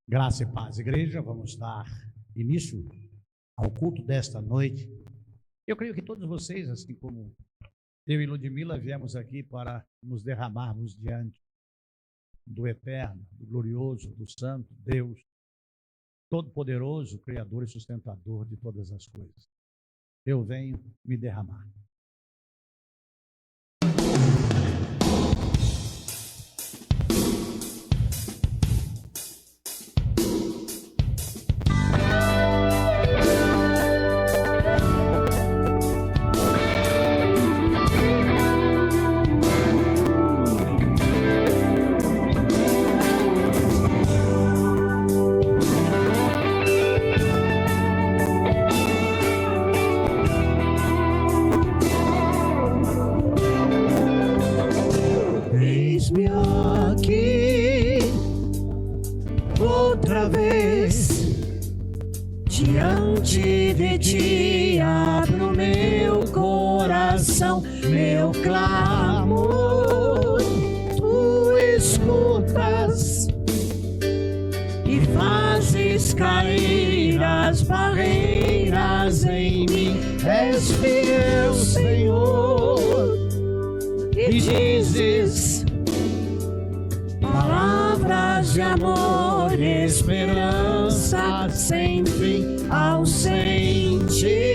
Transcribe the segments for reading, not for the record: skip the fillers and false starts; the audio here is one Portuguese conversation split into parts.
Graça e paz, igreja. Vamos dar início ao culto desta noite. Eu creio que todos vocês, assim como eu e Ludmila, viemos aqui para nos derramarmos diante do eterno, do glorioso, do santo Deus, todo-poderoso, criador e sustentador de todas as coisas. Eu venho me derramar. Diante de ti abro meu coração, meu clamor, tu escutas e fazes cair as barreiras em mim. És fiel, Senhor, e dizes palavras de amor, esperança sem fim, ausente.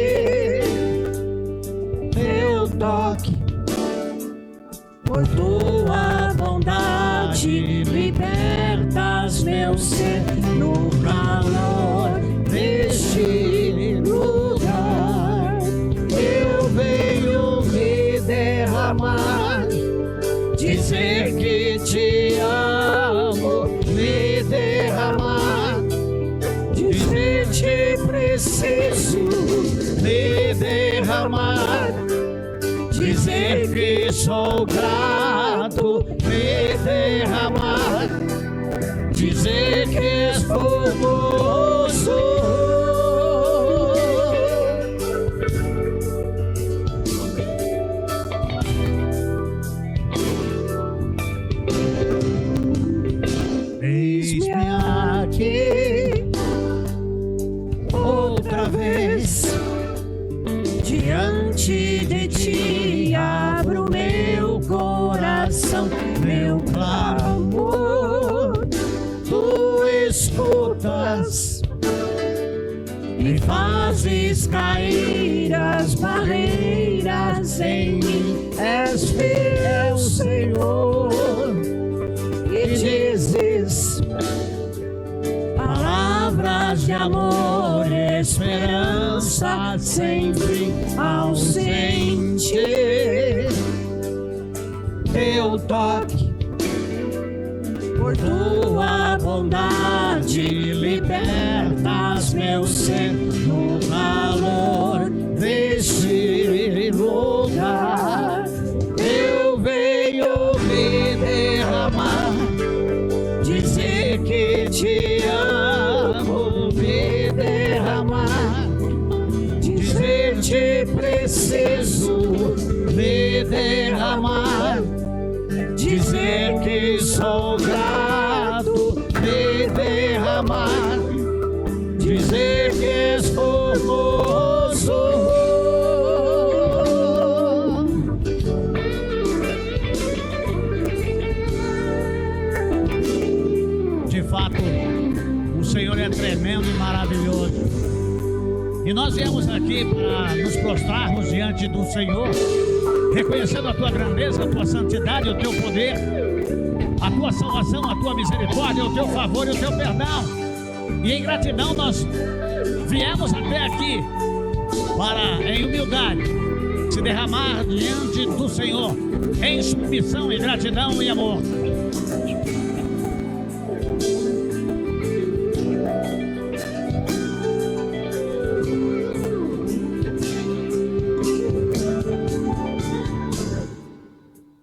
Teu toque, por tua bondade, libertas meu ser no calor deste lugar. Eu venho me derramar, dizer que te amo, me derramar, dizer te preciso, me derramar, dizer que sou grato, me derramar, dizer que és formoso. Eis-me aqui outra vez, diante de ti abro meu coração, meu clamor, tu escutas e fazes cair as barreiras em mim. És fiel, Senhor, e dizes palavras de amor, esperança sem fim, ausente. Teu toque, por tua bondade, libertas meu ser no calor deste lugar. Eu venho me derramar, dizer que te amo, me derramar, dizer te preciso, me derramar, dizer que sou grato, me derramar, dizer que és formoso. De fato, o Senhor é tremendo e maravilhoso. E nós viemos aqui para nos prostrarmos diante do Senhor, reconhecendo a tua grandeza, a tua santidade, o teu poder, a tua salvação, a tua misericórdia, o teu favor e o teu perdão. E em gratidão nós viemos até aqui para, em humildade, se derramar diante do Senhor, em submissão e gratidão e amor.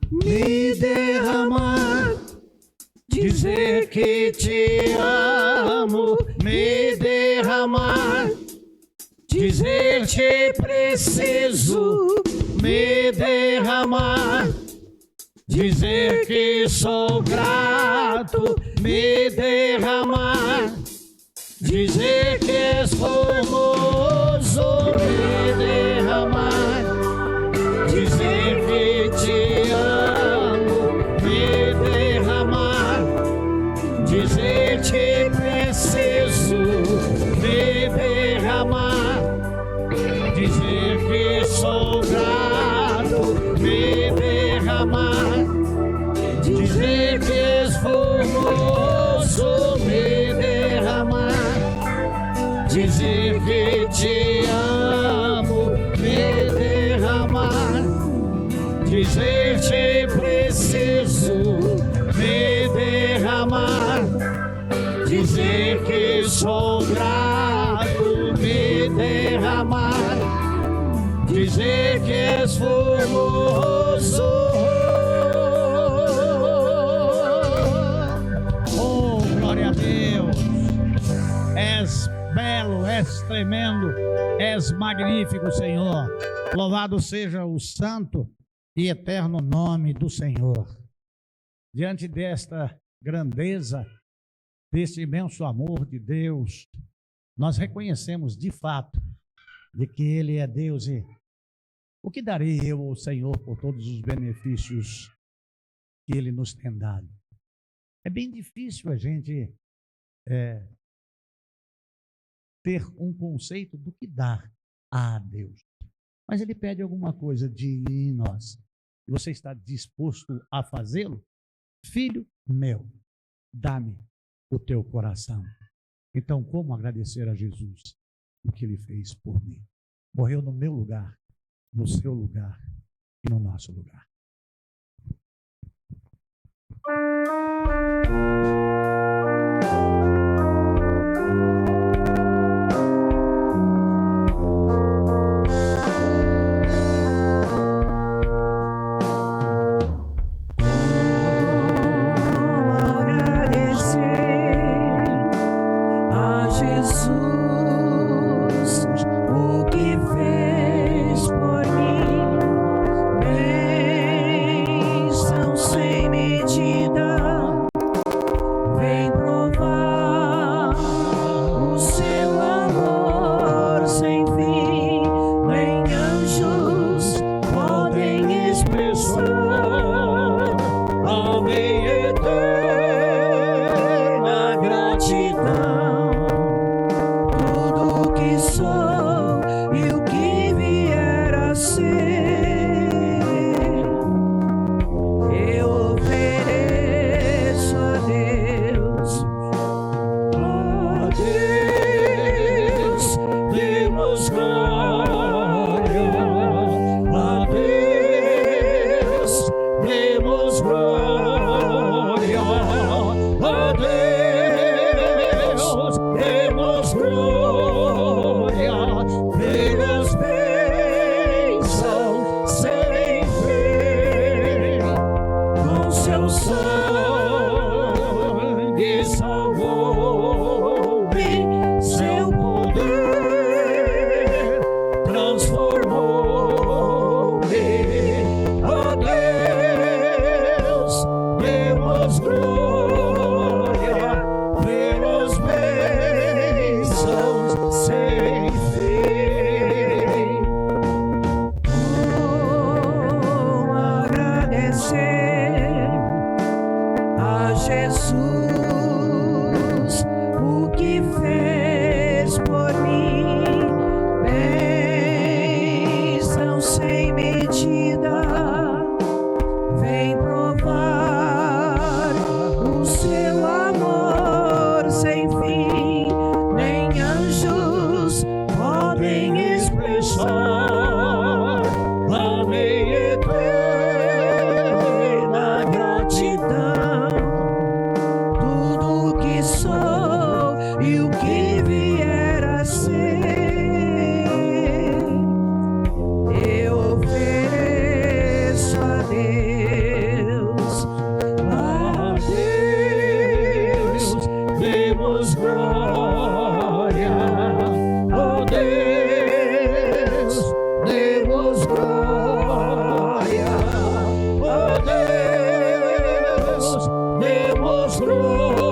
Me derramar, dizer que te amo, me derramar, dizer te preciso, me derramar, dizer que sou grato, me derramar, dizer que és formoso, me derramar, dizer que te amo, me derramar, dizer que preciso, me derramar, dizer que sou grato, me derramar, dizer que és formoso, me derramar, dizer que te amo, me derramar, dizer que preciso, me derramar, dizer que sou grato, me derramar, dizer que és formoso. Oh, glória a Deus! És belo, és tremendo, és magnífico, Senhor. Louvado seja o santo e eterno nome do Senhor. Diante desta grandeza, desse imenso amor de Deus, nós reconhecemos de fato de que Ele é Deus. E o que darei eu ao Senhor por todos os benefícios que Ele nos tem dado? É bem difícil a gente ter um conceito do que dar a Deus. Mas Ele pede alguma coisa de nós. E você está disposto a fazê-lo? Filho meu, dá-me o teu coração. Então, como agradecer a Jesus o que Ele fez por mim? Morreu no meu lugar, no seu lugar e no nosso lugar.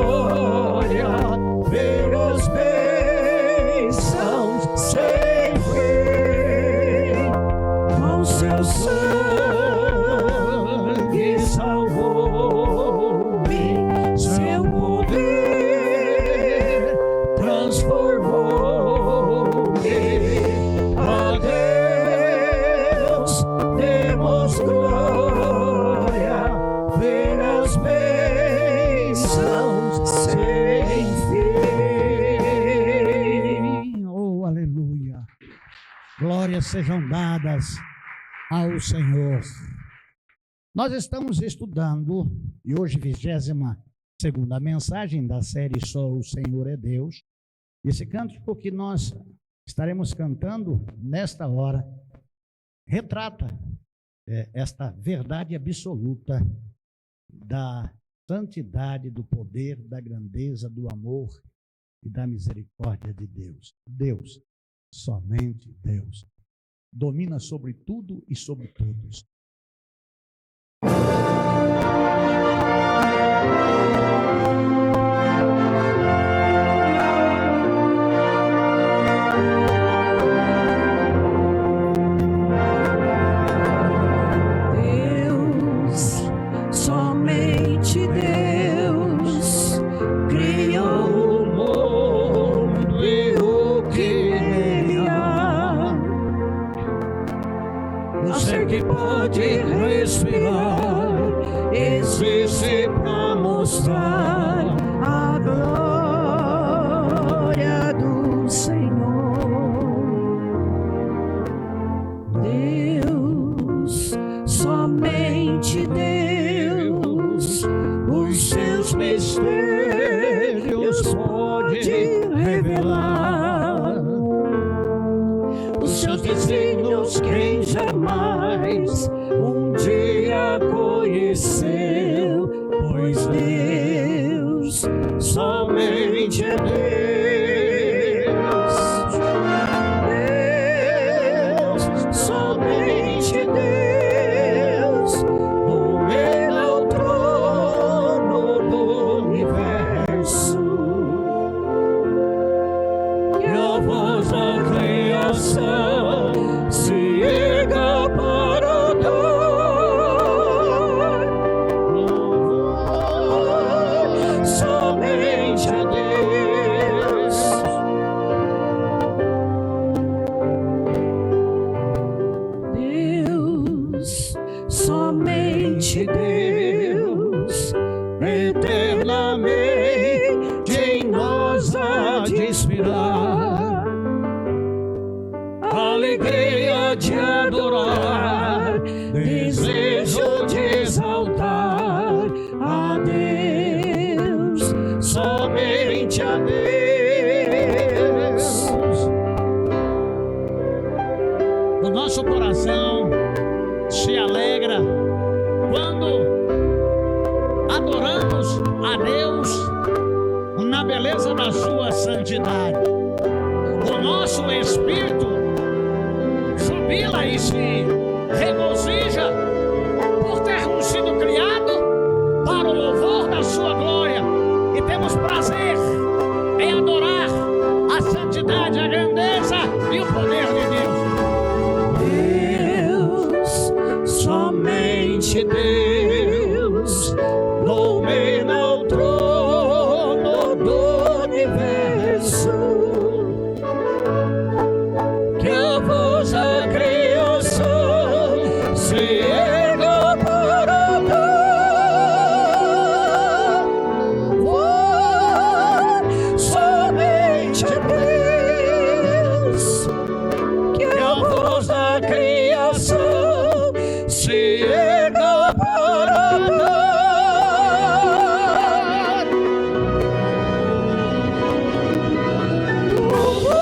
Glória pelos sangue salvou-me, seu poder transformou-me. A Deus demos glória, ver as bênçãos sem fim. Oh, aleluia! Glórias sejam dadas ao Senhor. Nós estamos estudando, e hoje 22ª mensagem da série Só o Senhor é Deus. Esse cântico que nós estaremos cantando nesta hora retrata esta verdade absoluta da santidade, do poder, da grandeza, do amor e da misericórdia de Deus. Deus, somente Deus, domina sobre tudo e sobre todos. Pode respirar, existe para mostrar a glória do Senhor. Deus, somente Deus, os seus mistérios pode revelar. Os seus desígnios quem jamais um dia conheceu, pois Deus somente é Deus. Deus, somente Deus, domina o trono do universo. Que a voz da criação se erga para dar louvor somente a Deus. Deus, somente Deus, eternamente em nós há de inspirar alegria de adorar, desejo de exaltar a Deus, somente a Deus. O nosso coração se alegra quando adoramos a Deus na beleza da sua santidade. O nosso espírito jubila e se regozija por termos sido criados para o louvor da sua glória, e temos prazer em adorar a santidade, a grandeza e o poder de Deus. Deus, somente Deus, domina o trono do universo. Que a voz da criação se erga para dar louvor somente a Deus. Que a voz da criação se erga para dar louvor.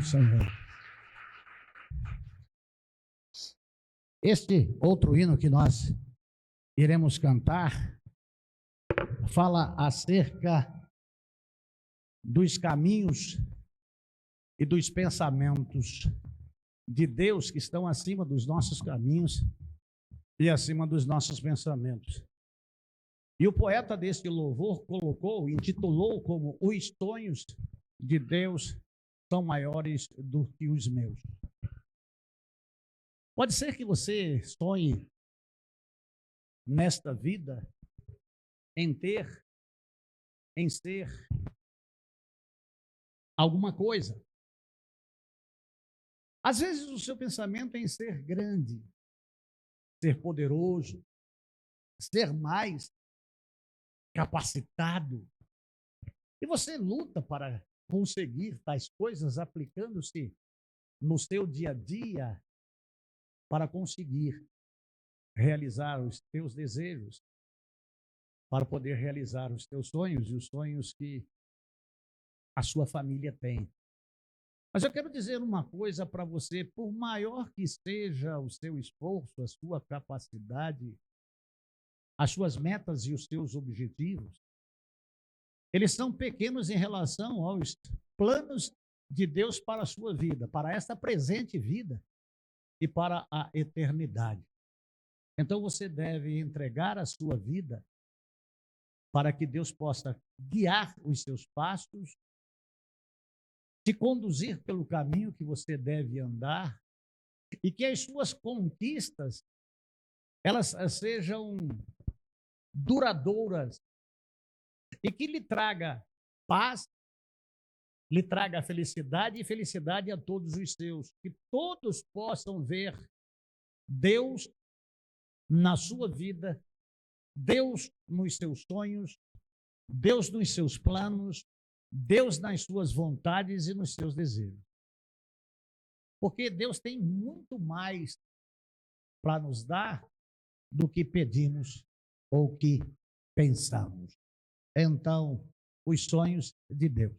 Senhor. Este outro hino que nós iremos cantar fala acerca dos caminhos e dos pensamentos de Deus que estão acima dos nossos caminhos e acima dos nossos pensamentos. E o poeta deste louvor intitulou como os sonhos de Deus são maiores do que os meus. Pode ser que você sonhe nesta vida em ser alguma coisa. Às vezes o seu pensamento é em ser grande, ser poderoso, ser mais capacitado. E você luta para conseguir tais coisas aplicando-se no seu dia a dia para conseguir realizar os teus desejos, para poder realizar os teus sonhos e os sonhos que a sua família tem. Mas eu quero dizer uma coisa para você: por maior que seja o seu esforço, a sua capacidade, as suas metas e os seus objetivos, eles são pequenos em relação aos planos de Deus para a sua vida, para esta presente vida e para a eternidade. Então você deve entregar a sua vida para que Deus possa guiar os seus passos, te conduzir pelo caminho que você deve andar e que as suas conquistas elas sejam duradouras e que lhe traga paz, lhe traga felicidade e felicidade a todos os seus, que todos possam ver Deus na sua vida, Deus nos seus sonhos, Deus nos seus planos, Deus nas suas vontades e nos seus desejos. Porque Deus tem muito mais para nos dar do que pedimos ou que pensamos. Então, os sonhos de Deus.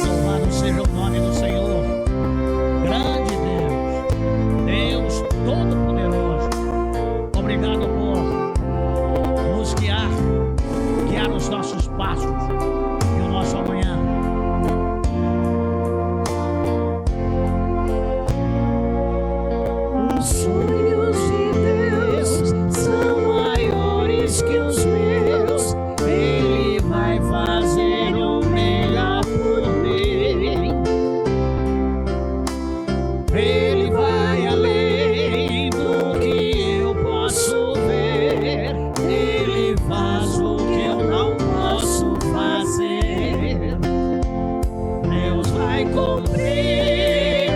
Louvado seja o nome do Senhor, grande Deus, Deus Todo-Poderoso. Obrigado por nos guiar os nossos passos e o nosso amanhã. Os sonhos de Deus são maiores que os meus. Ele vai fazer o melhor por mim. Ele vai além do que eu posso ver. Ele faz o que eu não posso fazer. Deus vai cumprir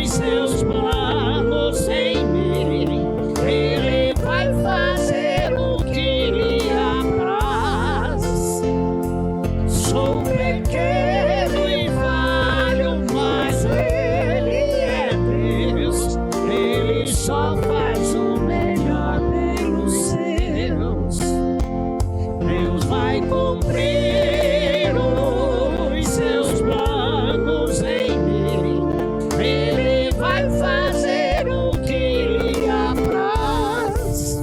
os seus planos em mim. Ele vai fazer o que lhe apraz. Sou pequeno e falho, mas Ele é Deus. Ele só faz o melhor pelos seus. Deus vai cumprir os seus planos em mim. Ele vai fazer o que lhe apraz.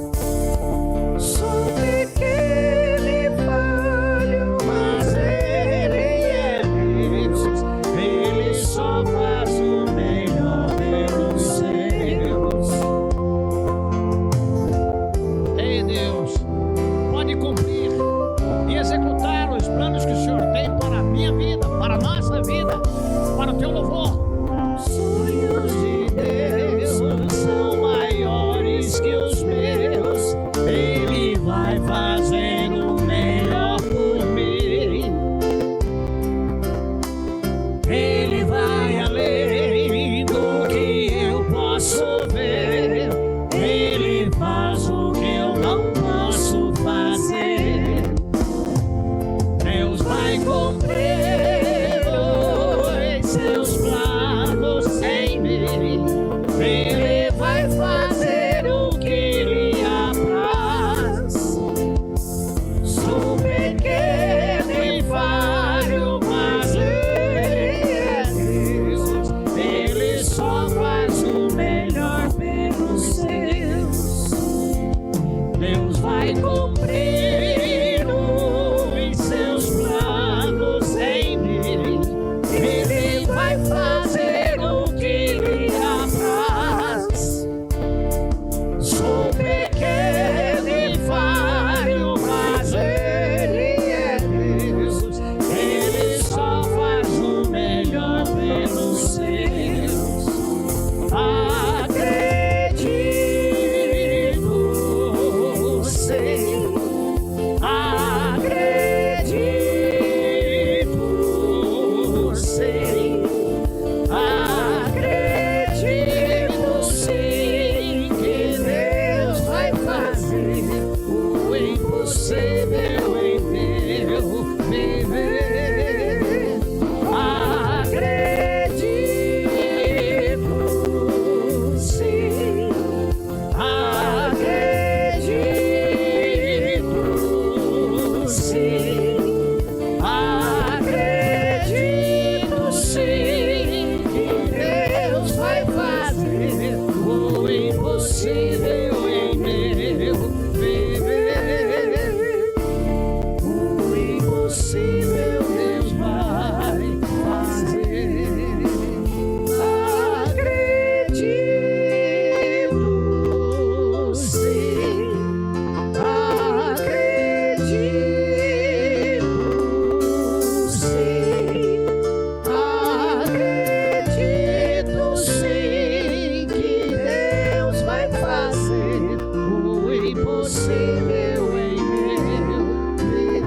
Sou pequeno e falho, mas Ele é Deus. Ele só faz o melhor pelos seus. Ei, Deus, pode cumprir e executar os planos que o Senhor tem para a minha vida, para a nossa vida, para o teu louvor. Sonhos de Deus são maiores que os meus. Ele vai fazer o melhor por mim. Ele vai além do que eu posso ver. Ele faz o que eu não posso fazer. Deus vai cumprir os seus planos em mim. Ele vai fazer o que lhe apraz. Sou pequeno e falho, mas Ele é Deus. Ele impossível em meu viver. O impossível Deus vai fazer. Acredito sim, acredito sim, acredito sim que Deus vai fazer o impossível em meu viver.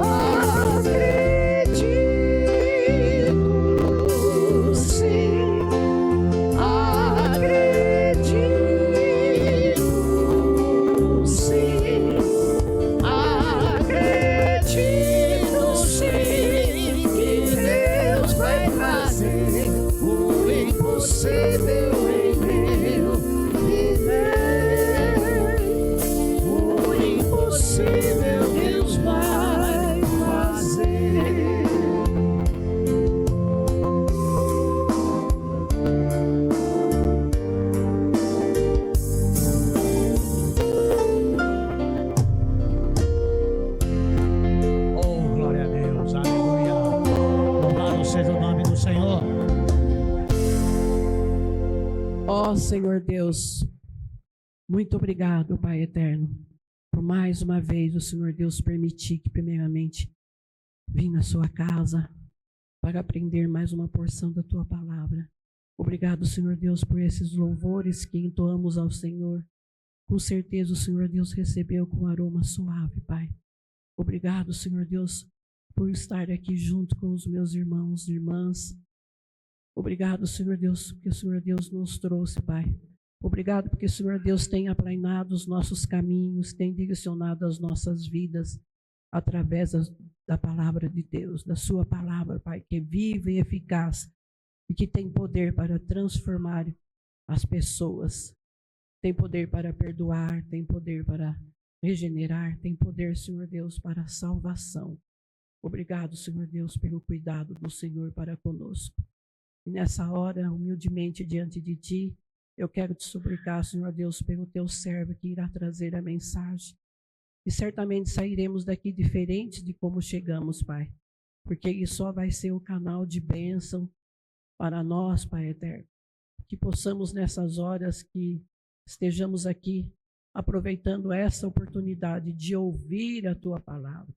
Acredito sim, acredito sim, acredito sim que Deus vai fazer o impossível em meu viver. O impossível Deus vai fazer. Oh, glória a Deus, aleluia. Louvado seja o nome do Senhor. Ó Senhor Deus, muito obrigado, Pai eterno, por mais uma vez o Senhor Deus permitir que primeiramente vim na sua casa para aprender mais uma porção da tua palavra. Obrigado, Senhor Deus, por esses louvores que entoamos ao Senhor. Com certeza o Senhor Deus recebeu com aroma suave, Pai. Obrigado, Senhor Deus, por estar aqui junto com os meus irmãos e irmãs. Obrigado, Senhor Deus, porque o Senhor Deus nos trouxe, Pai. Obrigado porque o Senhor Deus tem aplanado os nossos caminhos, tem direcionado as nossas vidas através da palavra de Deus, da sua palavra, Pai, que é viva e eficaz e que tem poder para transformar as pessoas. Tem poder para perdoar, tem poder para regenerar, tem poder, Senhor Deus, para a salvação. Obrigado, Senhor Deus, pelo cuidado do Senhor para conosco. E nessa hora, humildemente diante de Ti, eu quero te suplicar, Senhor Deus, pelo Teu servo que irá trazer a mensagem. E certamente sairemos daqui diferentes de como chegamos, Pai. Porque isso só vai ser o canal de bênção para nós, Pai eterno. Que possamos nessas horas que estejamos aqui aproveitando essa oportunidade de ouvir a Tua palavra.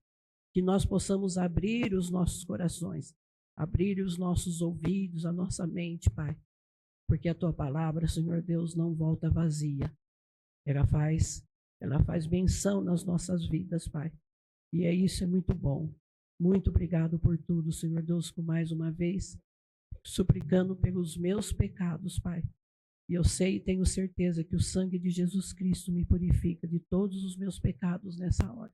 Que nós possamos abrir os nossos corações, abrir os nossos ouvidos, a nossa mente, Pai. Porque a Tua palavra, Senhor Deus, não volta vazia. Ela faz benção nas nossas vidas, Pai. E isso é muito bom. Muito obrigado por tudo, Senhor Deus, por mais uma vez, suplicando pelos meus pecados, Pai. E eu sei e tenho certeza que o sangue de Jesus Cristo me purifica de todos os meus pecados nessa hora.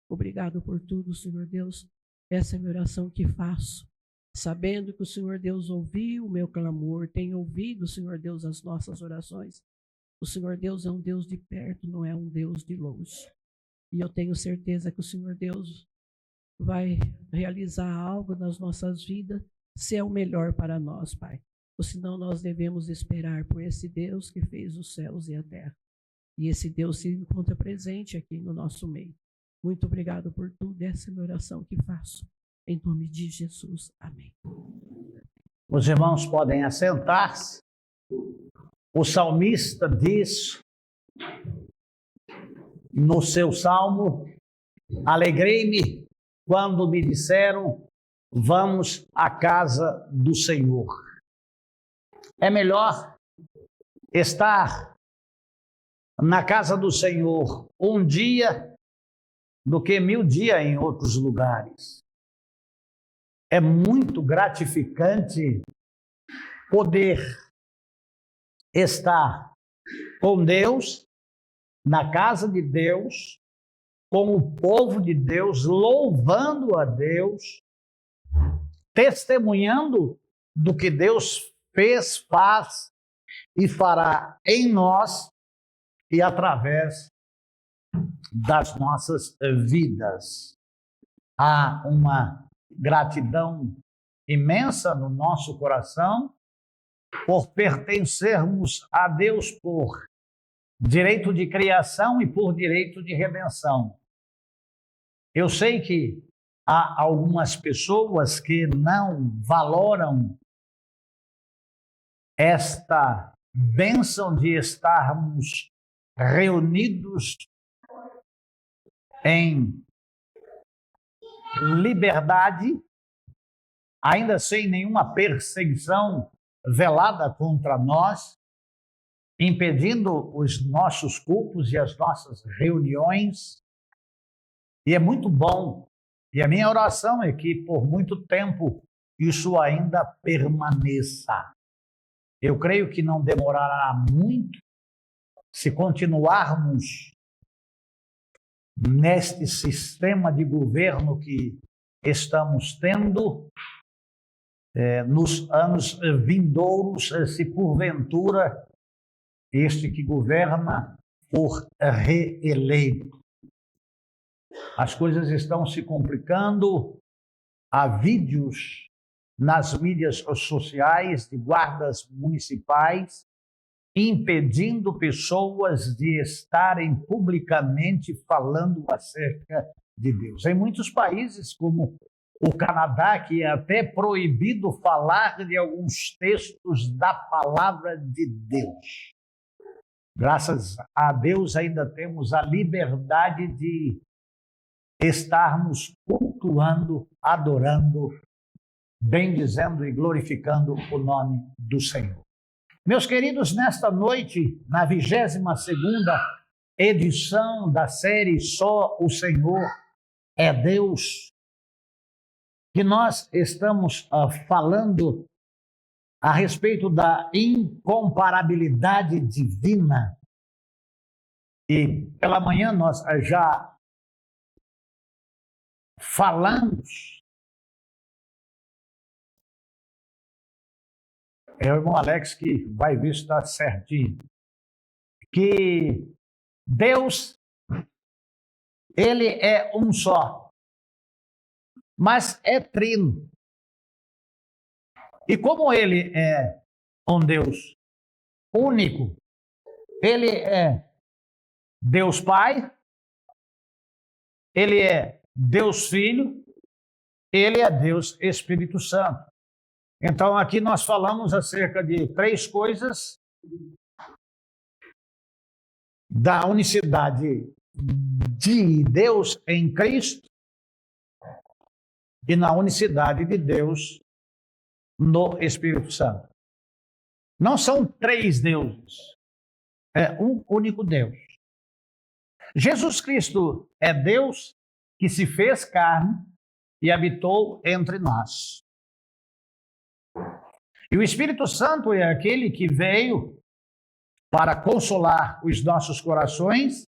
Obrigado por tudo, Senhor Deus. Essa é a minha oração que faço, sabendo que o Senhor Deus ouviu o meu clamor, tem ouvido, Senhor Deus, as nossas orações. O Senhor Deus é um Deus de perto, não é um Deus de longe. E eu tenho certeza que o Senhor Deus vai realizar algo nas nossas vidas, se é o melhor para nós, Pai. Ou senão nós devemos esperar por esse Deus que fez os céus e a terra. E esse Deus se encontra presente aqui no nosso meio. Muito obrigado por tudo. Essa é a minha oração que faço. Em nome de Jesus. Amém. Os irmãos podem assentar-se. O salmista diz no seu salmo: alegrei-me quando me disseram, vamos à casa do Senhor. É melhor estar na casa do Senhor um dia do que 1000 dias em outros lugares. É muito gratificante poder estar com Deus, na casa de Deus, com o povo de Deus, louvando a Deus, testemunhando do que Deus fez, faz e fará em nós e através das nossas vidas. Há uma gratidão imensa no nosso coração por pertencermos a Deus por direito de criação e por direito de redenção. Eu sei que há algumas pessoas que não valoram esta bênção de estarmos reunidos em liberdade, ainda sem nenhuma perseguição velada contra nós, impedindo os nossos cultos e as nossas reuniões. E é muito bom. E a minha oração é que por muito tempo isso ainda permaneça. Eu creio que não demorará muito se continuarmos neste sistema de governo que estamos tendo nos anos vindouros, se porventura este que governa for reeleito. As coisas estão se complicando. Há vídeos nas mídias sociais de guardas municipais impedindo pessoas de estarem publicamente falando acerca de Deus. Em muitos países, como o Canadá, que é até proibido falar de alguns textos da palavra de Deus. Graças a Deus ainda temos a liberdade de estarmos cultuando, adorando, bendizendo e glorificando o nome do Senhor. Meus queridos, nesta noite, na 22ª edição da série Só o Senhor é Deus, que nós estamos falando a respeito da incomparabilidade divina. E pela manhã nós já falamos. É o irmão Alex que vai ver se está certinho. Que Deus, ele é um só, mas é trino. E como ele é um Deus único, ele é Deus Pai, ele é Deus Filho, ele é Deus Espírito Santo. Então, aqui nós falamos acerca de 3 coisas: da unicidade de Deus em Cristo e na unicidade de Deus no Espírito Santo. Não são 3 deuses, é um único Deus. Jesus Cristo é Deus que se fez carne e habitou entre nós. E o Espírito Santo é aquele que veio para consolar os nossos corações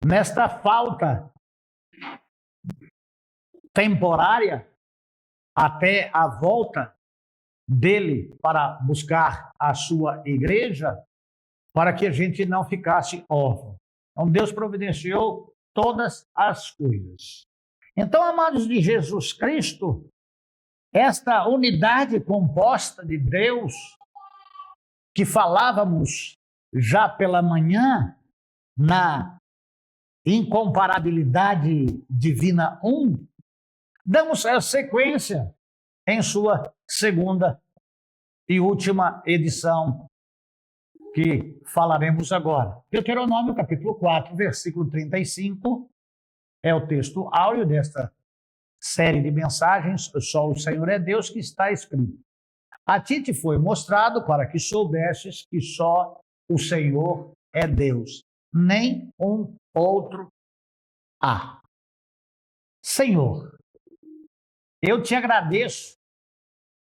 nesta falta temporária até a volta dele para buscar a sua igreja, para que a gente não ficasse órfão. Então Deus providenciou todas as coisas. Então, amados de Jesus Cristo, esta unidade composta de Deus, que falávamos já pela manhã, na incomparabilidade divina 1, damos a sequência em sua 2ª e última edição, que falaremos agora. Deuteronômio, capítulo 4, versículo 35, é o texto áureo desta série de mensagens, Só o Senhor é Deus, que está escrito: a ti te foi mostrado para que soubesses que só o Senhor é Deus, nem um outro há. Senhor, eu te agradeço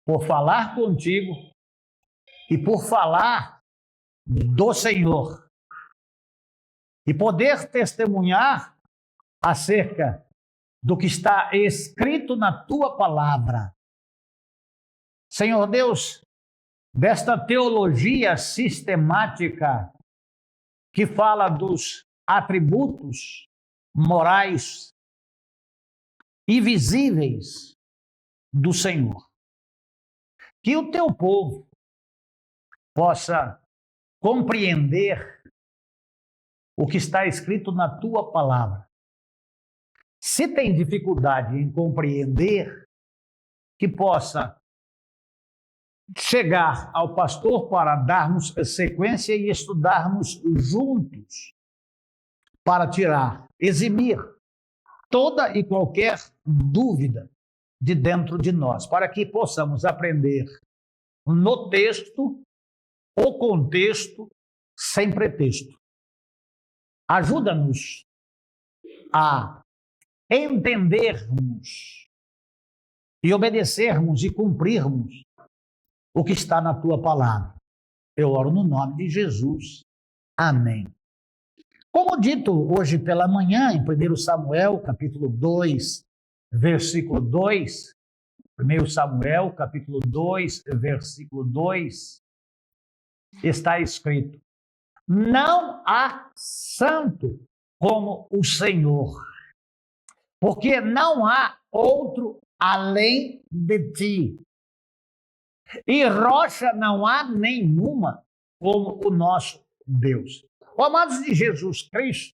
por falar contigo e por falar do Senhor e poder testemunhar acerca do que está escrito na tua palavra. Senhor Deus, desta teologia sistemática que fala dos atributos morais invisíveis do Senhor. Que o teu povo possa compreender o que está escrito na tua palavra. Se tem dificuldade em compreender, que possa chegar ao pastor para darmos sequência e estudarmos juntos, para tirar, eximir toda e qualquer dúvida de dentro de nós, para que possamos aprender no texto, o contexto, sem pretexto. Ajuda-nos a entendermos e obedecermos e cumprirmos o que está na tua palavra. Eu oro no nome de Jesus. Amém. Como dito hoje pela manhã, em 1 Samuel, capítulo 2, versículo 2, 1 Samuel, capítulo 2, versículo 2, está escrito: não há santo como o Senhor, porque não há outro além de ti, e rocha não há nenhuma como o nosso Deus. Amados de Jesus Cristo,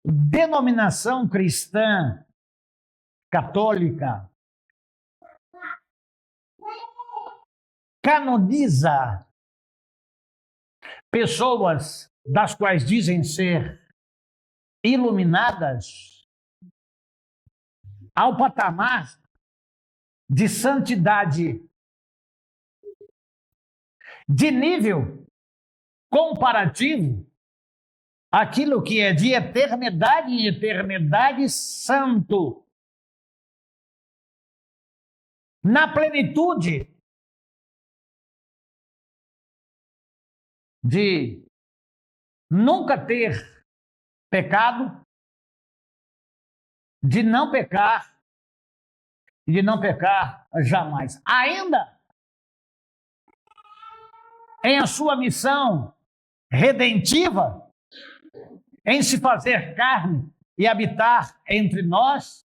denominação cristã católica canoniza pessoas das quais dizem ser iluminadas ao patamar de santidade, de nível comparativo, aquilo que é de eternidade em eternidade santo, na plenitude de nunca ter pecado, de não pecar e de não pecar jamais. Ainda em a sua missão redentiva, em se fazer carne e habitar entre nós,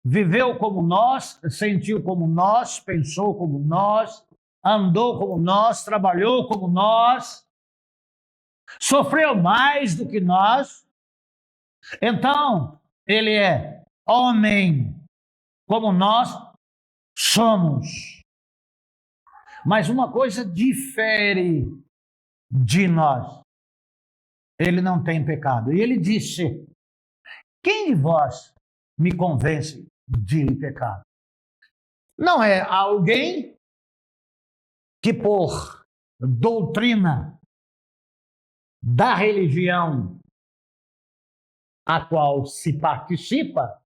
viveu como nós, sentiu como nós, pensou como nós, andou como nós, trabalhou como nós, sofreu mais do que nós. Então, ele é homem como nós somos. Mas uma coisa difere de nós: ele não tem pecado. E ele disse: quem de vós me convence de pecado? Não é alguém que por doutrina da religião a qual se participa,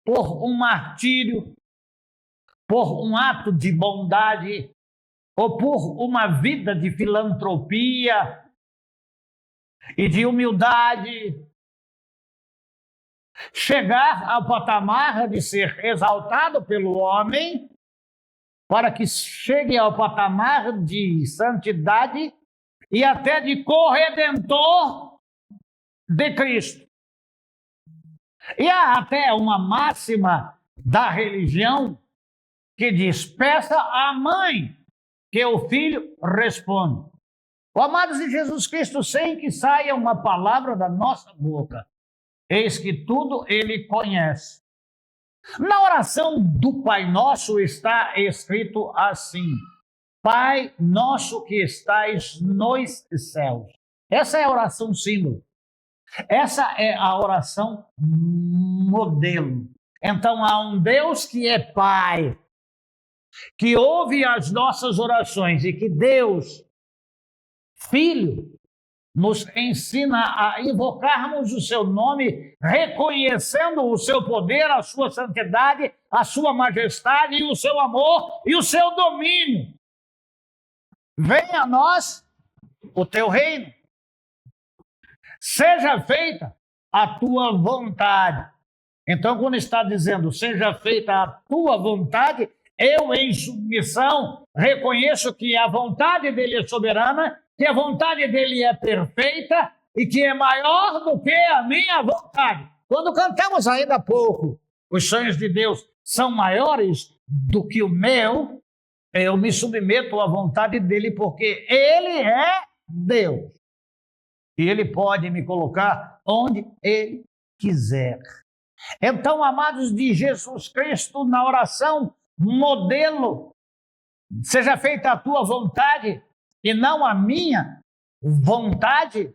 por um martírio, por um ato de bondade, ou por uma vida de filantropia e de humildade, chegar ao patamar de ser exaltado pelo homem, para que chegue ao patamar de santidade e até de corredentor de Cristo. E há até uma máxima da religião que diz: peça à mãe que o filho responde. Amados de Jesus Cristo, sem que saia uma palavra da nossa boca, eis que tudo ele conhece. Na oração do Pai Nosso está escrito assim: Pai nosso que estais nos céus. Essa é a oração símbolo. Essa é a oração modelo. Então há um Deus que é Pai, que ouve as nossas orações, e que Deus, Filho, nos ensina a invocarmos o seu nome, reconhecendo o seu poder, a sua santidade, a sua majestade e o seu amor e o seu domínio. Venha a nós o teu reino. Seja feita a tua vontade. Então, quando está dizendo seja feita a tua vontade, eu, em submissão, reconheço que a vontade dele é soberana, que a vontade dele é perfeita e que é maior do que a minha vontade. Quando cantamos ainda há pouco, os sonhos de Deus são maiores do que o meu, Eu me submeto à vontade dele porque ele é Deus. E ele pode me colocar onde ele quiser. Então, amados de Jesus Cristo, na oração, modelo, seja feita a tua vontade e não a minha vontade,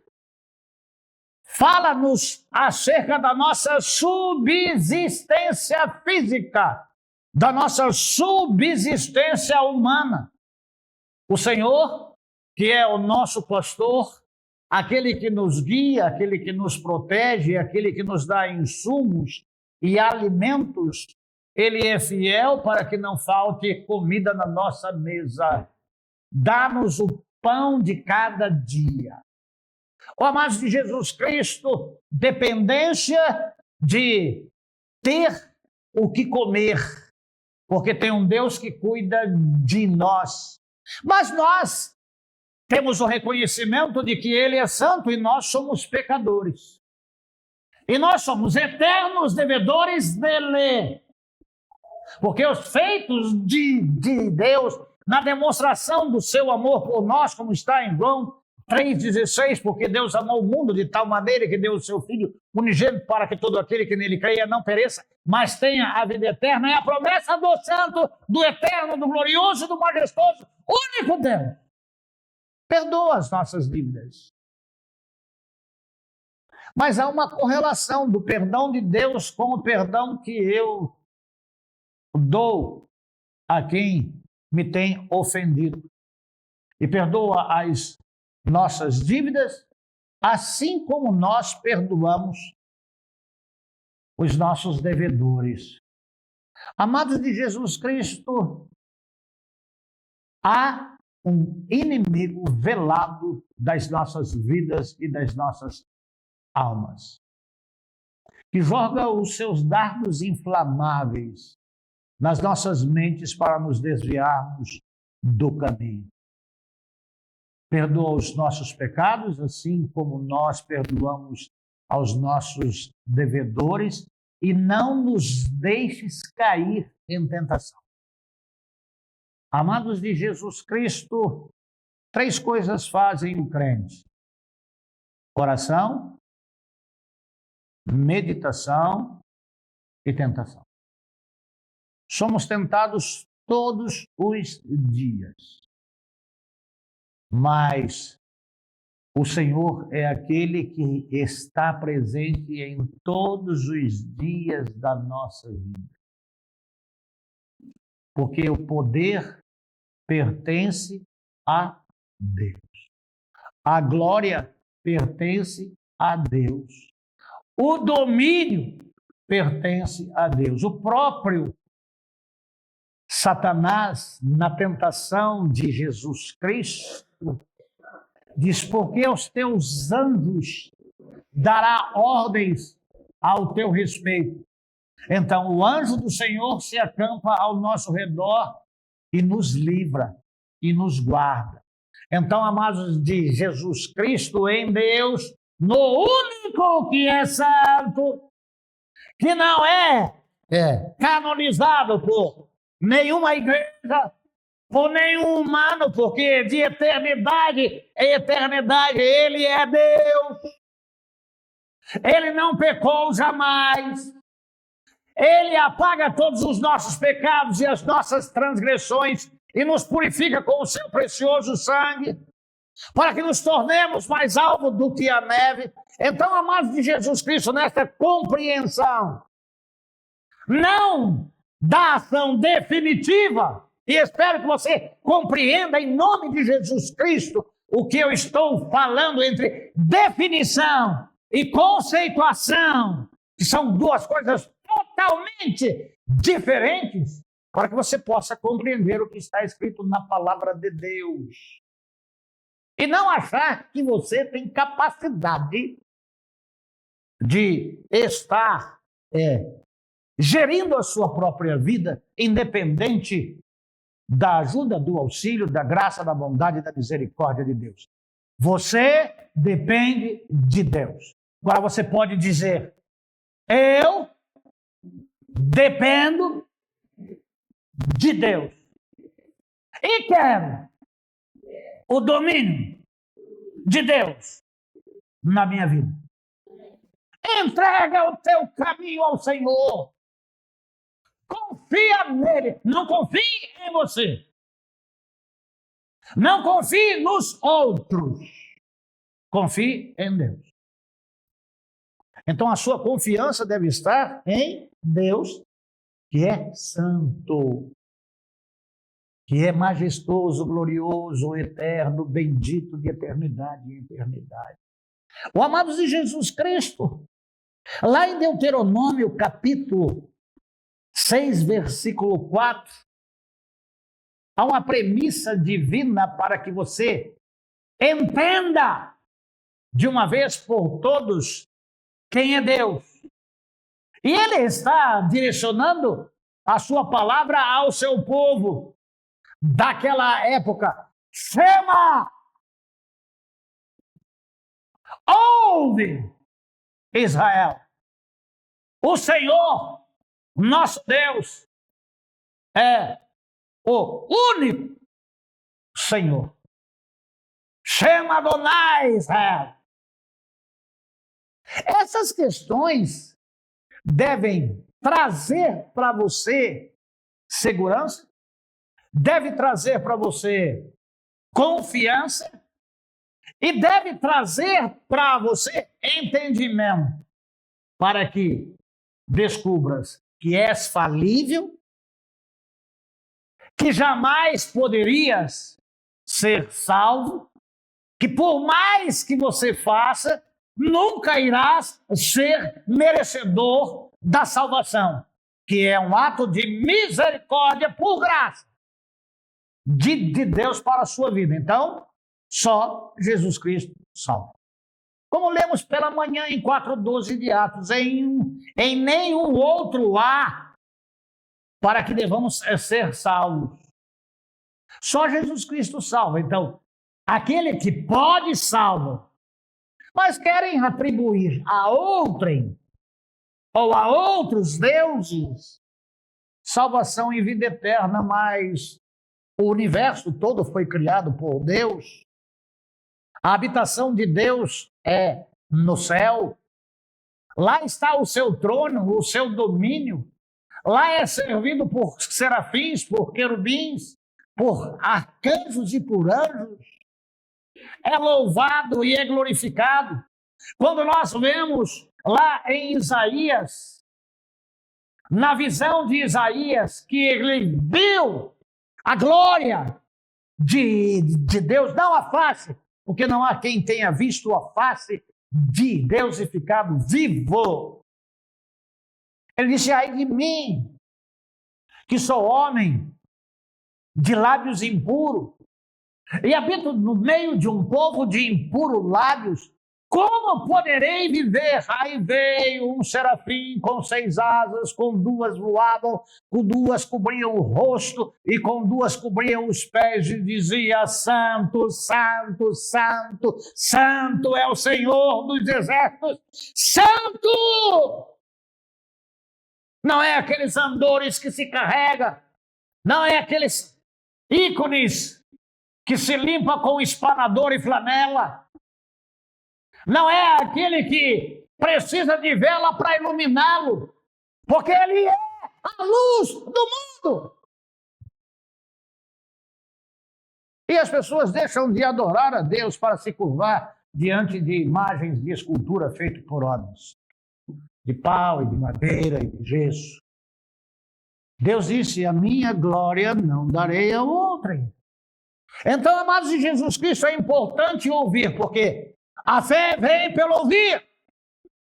fala-nos acerca da nossa subsistência física, da nossa subsistência humana. O Senhor, que é o nosso pastor, aquele que nos guia, aquele que nos protege, aquele que nos dá insumos e alimentos, ele é fiel para que não falte comida na nossa mesa. Dá-nos o pão de cada dia. Ó amados de Jesus Cristo, dependência de ter o que comer, porque tem um Deus que cuida de nós. Mas nós temos o reconhecimento de que Ele é santo e nós somos pecadores. E nós somos eternos devedores dele. Porque os feitos de Deus, na demonstração do seu amor por nós, como está em João 3,16, porque Deus amou o mundo de tal maneira que deu o seu Filho unigênito para que todo aquele que nele creia não pereça, mas tenha a vida eterna. É a promessa do santo, do eterno, do glorioso, do majestoso, único Deus. Perdoa as nossas dívidas. Mas há uma correlação do perdão de Deus com o perdão que eu dou a quem me tem ofendido. E perdoa as nossas dívidas, assim como nós perdoamos os nossos devedores. Amados de Jesus Cristo, há um inimigo velado das nossas vidas e das nossas almas, que joga os seus dardos inflamáveis nas nossas mentes para nos desviarmos do caminho. Perdoa os nossos pecados, assim como nós perdoamos aos nossos devedores, e não nos deixes cair em tentação. Amados de Jesus Cristo, 3 coisas fazem o crente: oração, meditação e tentação. Somos tentados todos os dias, mas o Senhor é aquele que está presente em todos os dias da nossa vida. Porque o poder pertence a Deus. A glória pertence a Deus. O domínio pertence a Deus. O próprio Satanás, na tentação de Jesus Cristo, diz: porque aos teus anjos dará ordens ao teu respeito. Então o anjo do Senhor se acampa ao nosso redor e nos livra e nos guarda. Então, amados de Jesus Cristo, em Deus, no único que é santo, que não é canonizado por nenhuma igreja, por nenhum humano, porque de eternidade em eternidade Ele é Deus. Ele não pecou jamais. Ele apaga todos os nossos pecados e as nossas transgressões e nos purifica com o seu precioso sangue, para que nos tornemos mais alvos do que a neve. Então, amados de Jesus Cristo, nesta compreensão, não da ação definitiva, e espero que você compreenda em nome de Jesus Cristo o que eu estou falando entre definição e conceituação, que são 2 coisas totalmente diferentes, para que você possa compreender o que está escrito na palavra de Deus. E não achar que você tem capacidade de estar gerindo a sua própria vida, independente da ajuda, do auxílio, da graça, da bondade e da misericórdia de Deus. Você depende de Deus. Agora você pode dizer: eu dependo de Deus. e quero o domínio de Deus na minha vida. Entrega o teu caminho ao Senhor. Confia nele. Não confie em você. Não confie nos outros. Confie em Deus. Então a sua confiança deve estar em Deus, que é santo, que é majestoso, glorioso, eterno, bendito de eternidade em eternidade. O amados de Jesus Cristo, lá em Deuteronômio capítulo 6, versículo 4, há uma premissa divina para que você entenda de uma vez por todos quem é Deus. E ele está direcionando a sua palavra ao seu povo daquela época. Chama! Ouve, Israel! O Senhor, nosso Deus, é o único Senhor. Chama Adonai, Israel! Essas questões devem trazer para você segurança, deve trazer para você confiança e deve trazer para você entendimento, para que descubras que és falível, que jamais poderias ser salvo, que por mais que você faça, nunca irás ser merecedor da salvação, que é um ato de misericórdia por graça de Deus para a sua vida. Então, só Jesus Cristo salva. Como lemos pela manhã em 4:12 de Atos, em nenhum outro há para que devamos ser salvos. Só Jesus Cristo salva. Então, aquele que pode salva, mas querem atribuir a outrem ou a outros deuses salvação e vida eterna, mas o universo todo foi criado por Deus. A habitação de Deus é no céu. Lá está o seu trono, o seu domínio. Lá é servido por serafins, por querubins, por arcanjos e por anjos. É louvado e é glorificado. Quando nós vemos lá em Isaías, na visão de Isaías, que ele viu a glória de Deus, não a face, porque não há quem tenha visto a face de Deus e ficado vivo. Ele disse: ai de mim, que sou homem de lábios impuros, e habito no meio de um povo de impuros lábios, como poderei viver? Aí veio um serafim com 6 asas, com 2 voavam, com 2 cobriam o rosto e com 2 cobriam os pés, e dizia: Santo, Santo, Santo, Santo é o Senhor dos exércitos, Santo! Não é aqueles andores que se carrega, não é aqueles ícones que se limpa com espanador e flanela. Não é aquele que precisa de vela para iluminá-lo, porque ele é a luz do mundo. E as pessoas deixam de adorar a Deus para se curvar diante de imagens de escultura feitas por homens, de pau e de madeira e de gesso. Deus disse: a minha glória não darei a outrem. Então, amados de Jesus Cristo, é importante ouvir, porque a fé vem pelo ouvir,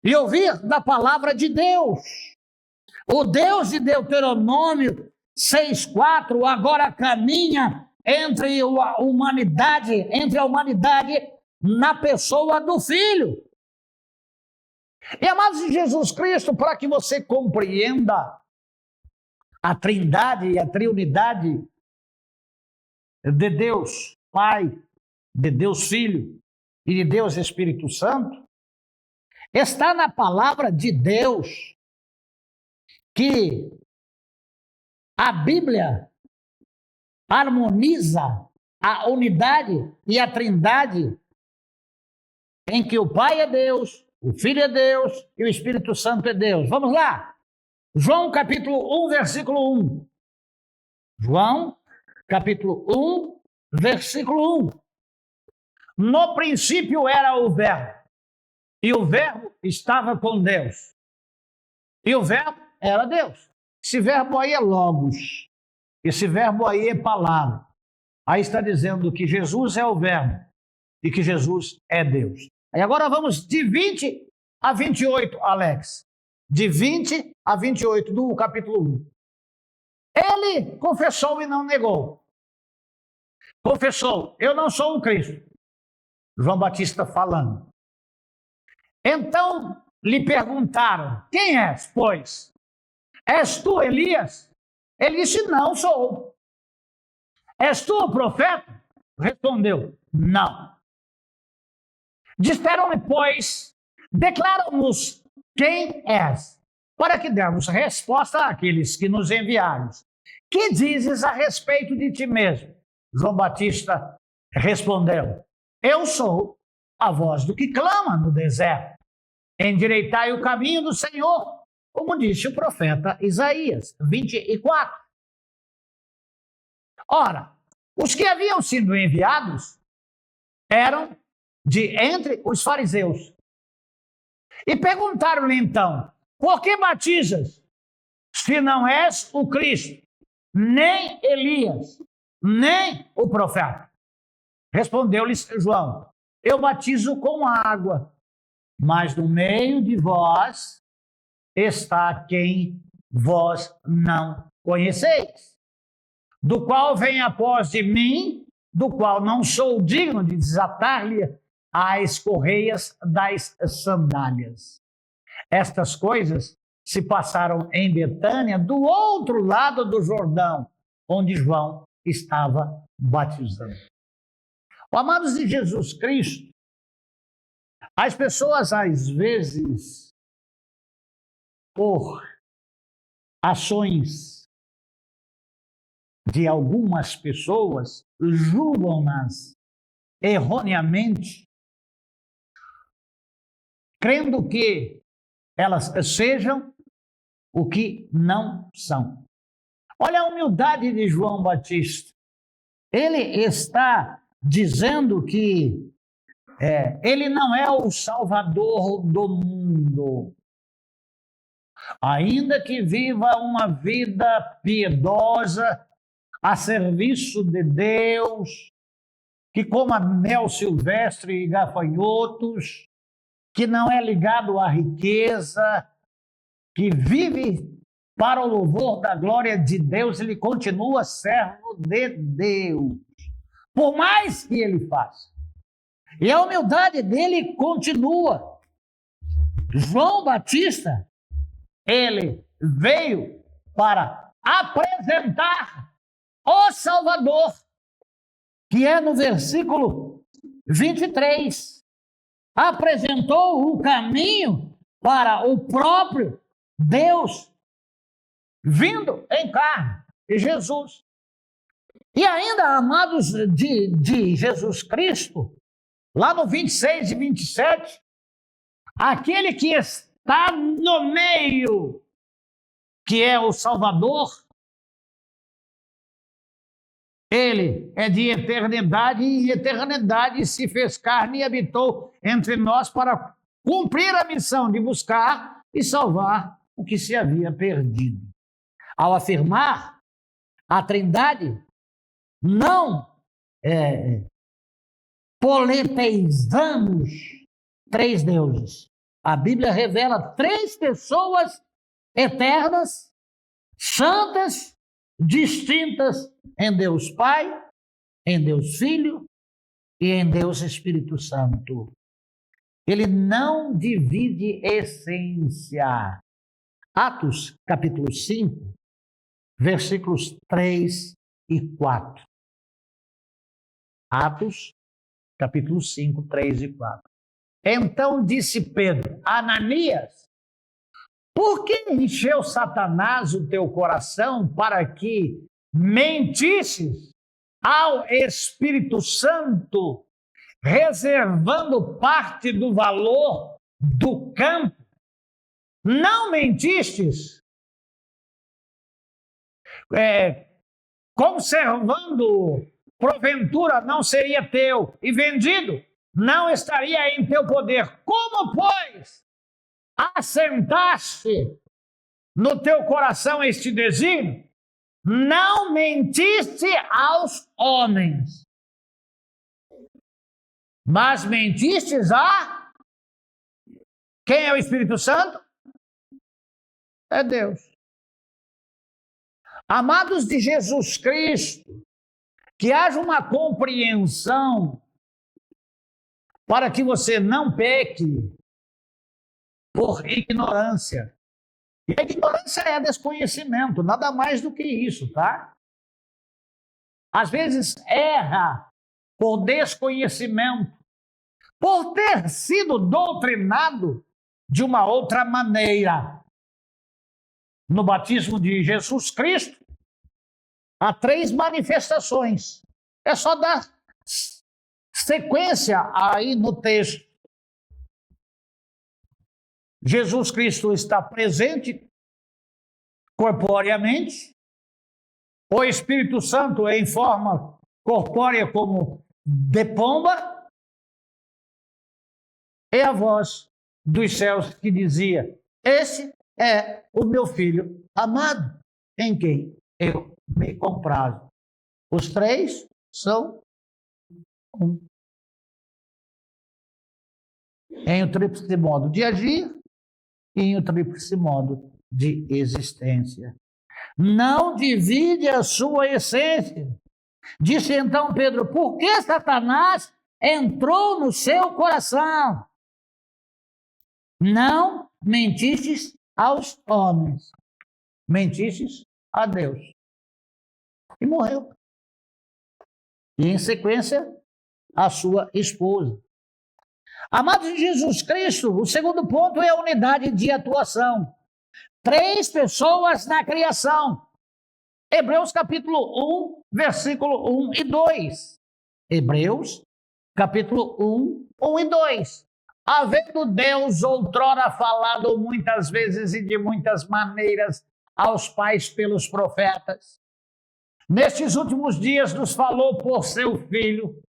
e ouvir da palavra de Deus. O Deus de Deuteronômio 6:4 agora caminha entre a humanidade na pessoa do Filho. E, amados de Jesus Cristo, para que você compreenda a trindade e a triunidade de Deus Pai, de Deus Filho e de Deus Espírito Santo, está na palavra de Deus que a Bíblia harmoniza a unidade e a trindade em que o Pai é Deus, o Filho é Deus e o Espírito Santo é Deus. Vamos lá. João capítulo 1, versículo 1. João capítulo 1, versículo 1. No princípio era o Verbo, e o Verbo estava com Deus. E o Verbo era Deus. Esse verbo aí é logos. Esse verbo aí é palavra. Aí está dizendo que Jesus é o Verbo e que Jesus é Deus. Aí agora vamos de 20 a 28, Alex. De 20 a 28 do capítulo 1. Ele confessou e não negou. Confessou, eu não sou o Cristo. João Batista falando. Então lhe perguntaram, quem és, pois? És tu Elias? Ele disse, não sou. És tu o profeta? Respondeu, não. Disseram-lhe, pois, declara-nos quem és, para que demos resposta àqueles que nos enviaram. Que dizes a respeito de ti mesmo? João Batista respondeu, eu sou a voz do que clama no deserto. Endireitai o caminho do Senhor, como disse o profeta Isaías, 24. Ora, os que haviam sido enviados eram de entre os fariseus. E perguntaram-lhe então, por que batizas, se não és o Cristo, nem Elias, nem o profeta? Respondeu-lhes João, eu batizo com água, mas no meio de vós está quem vós não conheceis, do qual vem após de mim, do qual não sou digno de desatar-lhe as correias das sandálias. Estas coisas se passaram em Betânia, do outro lado do Jordão, onde João estava batizando. Amados de Jesus Cristo, as pessoas às vezes, por ações de algumas pessoas, julgam-nas erroneamente, crendo que elas sejam o que não são. Olha a humildade de João Batista. Ele está dizendo que ele não é o Salvador do mundo. Ainda que viva uma vida piedosa, a serviço de Deus, que coma mel silvestre e gafanhotos, que não é ligado à riqueza, que vive para o louvor da glória de Deus, ele continua servo de Deus, por mais que ele faça. E a humildade dele continua. João Batista, ele veio para apresentar o Salvador, que é no versículo 23. Apresentou o caminho para o próprio Deus, vindo em carne, Jesus. E ainda, amados de Jesus Cristo, lá no 26 e 27, aquele que está no meio, que é o Salvador, ele é de eternidade e eternidade se fez carne e habitou entre nós para cumprir a missão de buscar e salvar o que se havia perdido. Ao afirmar a Trindade, não politeizamos três deuses. A Bíblia revela três pessoas eternas, santas, distintas em Deus Pai, em Deus Filho e em Deus Espírito Santo. Ele não divide essência. Atos, capítulo 5, versículos 3 e 4. Atos, capítulo 5, 3 e 4. Então disse Pedro, Ananias, por que encheu Satanás o teu coração para que mentisses ao Espírito Santo, reservando parte do valor do campo. Não mentistes, conservando, porventura não seria teu, e vendido, não estaria em teu poder. Como, pois, assentaste no teu coração este desígnio? Não mentiste aos homens, mas mentistes a... Quem é o Espírito Santo? É Deus. Amados de Jesus Cristo, que haja uma compreensão para que você não peque por ignorância. E a ignorância é desconhecimento, nada mais do que isso, tá? Às vezes erra por desconhecimento, por ter sido doutrinado de uma outra maneira. No batismo de Jesus Cristo, há 3 manifestações. É só dar sequência aí no texto. Jesus Cristo está presente corporeamente. O Espírito Santo é em forma corpórea como de pomba. E a voz dos céus que dizia: esse é o meu filho amado, em quem eu me comprazo. Os 3 são um. Em o tríplice modo de agir e em o tríplice modo de existência. Não divide a sua essência. Disse então Pedro: por que Satanás entrou no seu coração? Não mentistes aos homens, mentistes a Deus. E morreu. E em sequência, a sua esposa. Amados de Jesus Cristo, o segundo ponto é a unidade de atuação. 3 pessoas na criação. Hebreus capítulo 1, versículo 1 e 2. Hebreus capítulo 1, 1 e 2. Havendo Deus outrora falado muitas vezes e de muitas maneiras aos pais pelos profetas, nestes últimos dias nos falou por seu Filho,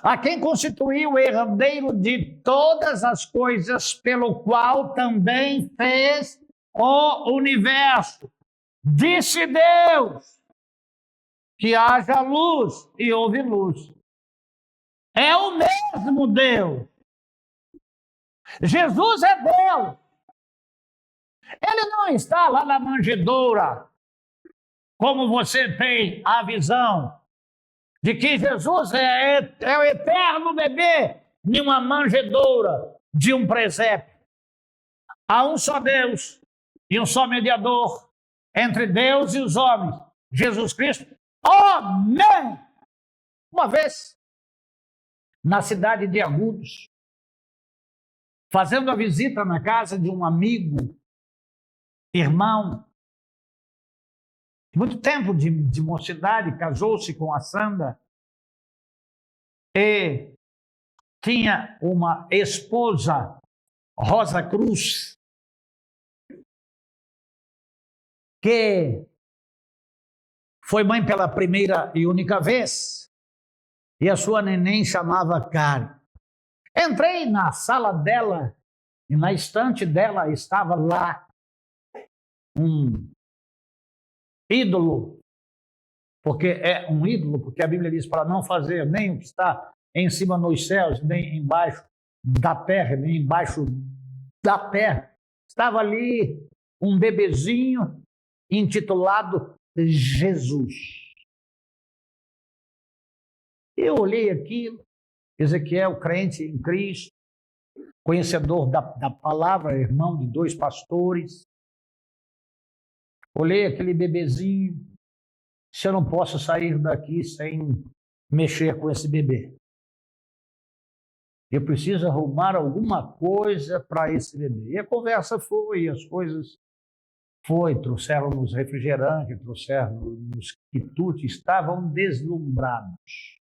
a quem constituiu herdeiro de todas as coisas, pelo qual também fez o universo. Disse Deus que haja luz e houve luz. É o mesmo Deus. Jesus é Deus. Ele não está lá na manjedoura, como você tem a visão de que Jesus é o eterno bebê em uma manjedoura de um presépio. Há um só Deus e um só mediador entre Deus e os homens, Jesus Cristo, homem. Uma vez, na cidade de Agudos, fazendo a visita na casa de um amigo, irmão, muito tempo de mocidade, casou-se com a Sandra e tinha uma esposa, Rosa Cruz, que foi mãe pela primeira e única vez, e a sua neném chamava Karen. Entrei na sala dela e na estante dela estava lá um ídolo, porque é um ídolo, porque a Bíblia diz para não fazer nem o que está em cima nos céus, nem embaixo da terra, nem embaixo da terra. Estava ali um bebezinho intitulado Jesus. Eu olhei aquilo, Ezequiel, crente em Cristo, conhecedor da palavra, irmão de 2 pastores. Olhei aquele bebezinho, se eu não posso sair daqui sem mexer com esse bebê. Eu preciso arrumar alguma coisa para esse bebê. E a conversa foi, as coisas trouxeram-nos refrigerante, trouxeram-nos quitutes, estavam deslumbrados.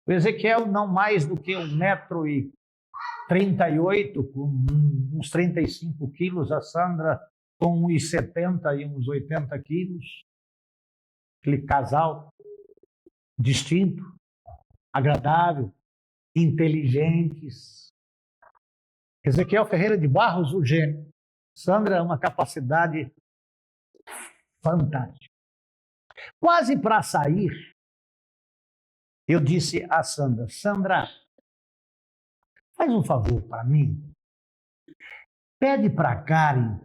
O Ezequiel não mais do que 1,38 m, com uns 35 quilos, a Sandra com uns 70 e uns 80 quilos. Aquele casal distinto, agradável, inteligentes. Ezequiel Ferreira de Barros, o gênio. Sandra, uma capacidade fantástica. Quase para sair, eu disse a Sandra: Sandra, faz um favor para mim. Pede para a Karen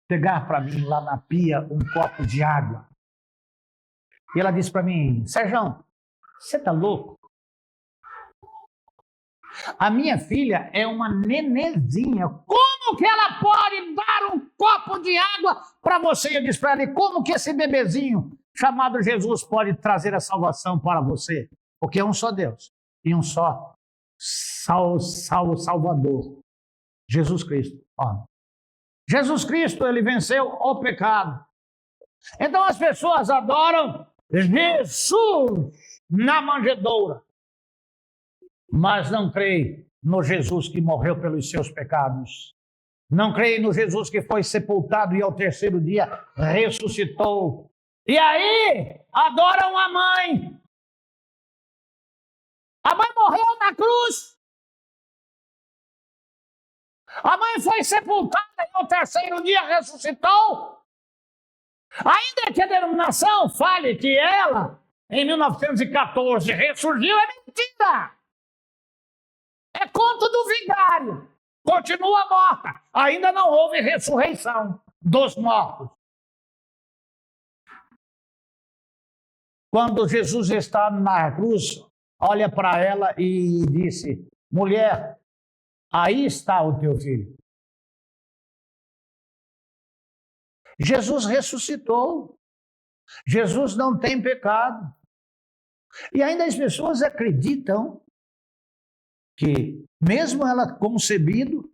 pegar para mim lá na pia um copo de água. E ela disse para mim: Sérgio, você está louco? A minha filha é uma nenezinha. Como que ela pode dar um copo de água para você? Eu disse para ela: como que esse bebezinho chamado Jesus pode trazer a salvação para você? Porque é um só Deus e um só Salvador, Jesus Cristo. Ó. Jesus Cristo, ele venceu o pecado. Então as pessoas adoram Jesus na manjedoura, mas não creem no Jesus que morreu pelos seus pecados. Não creem no Jesus que foi sepultado e ao terceiro dia ressuscitou. E aí adoram a mãe. A mãe morreu na cruz. A mãe foi sepultada e ao terceiro dia ressuscitou. Ainda que a denominação fale que ela, em 1914, ressurgiu, é mentira. É conto do vigário. Continua morta. Ainda não houve ressurreição dos mortos. Quando Jesus está na cruz, olha para ela e disse: mulher, aí está o teu filho. Jesus ressuscitou. Jesus não tem pecado. E ainda as pessoas acreditam que, mesmo ela concebido,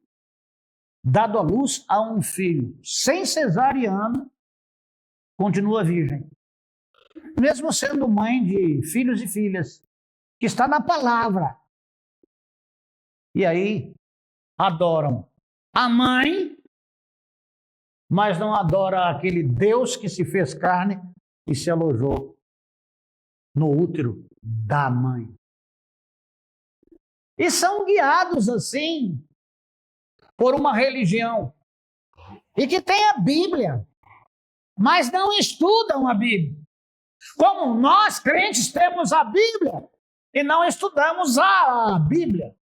dado à luz a um filho sem cesariana, continua virgem. Mesmo sendo mãe de filhos e filhas, que está na palavra. E aí adoram a mãe, mas não adoram aquele Deus que se fez carne e se alojou no útero da mãe. E são guiados assim por uma religião e que tem a Bíblia, mas não estudam a Bíblia. Como nós, crentes, temos a Bíblia e não estudamos a Bíblia.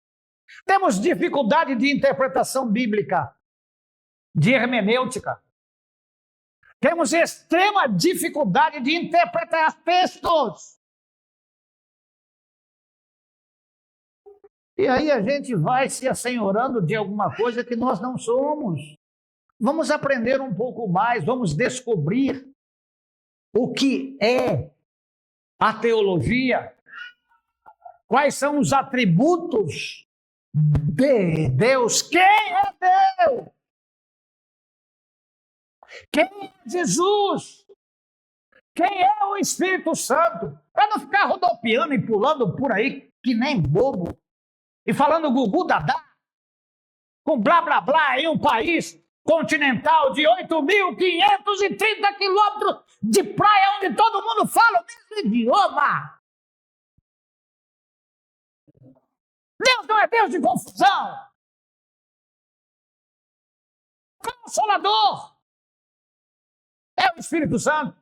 Temos dificuldade de interpretação bíblica, de hermenêutica. Temos extrema dificuldade de interpretar textos. E aí a gente vai se assenhorando de alguma coisa que nós não somos. Vamos aprender um pouco mais, vamos descobrir o que é a teologia, quais são os atributos de Deus, quem é Deus, quem é Jesus, quem é o Espírito Santo, para não ficar rodopiando e pulando por aí que nem bobo, e falando gugu dadá, com blá blá blá em um país continental de 8.530 quilômetros de praia, onde todo mundo fala o mesmo idioma. Deus não é Deus de confusão. Consolador é o Espírito Santo.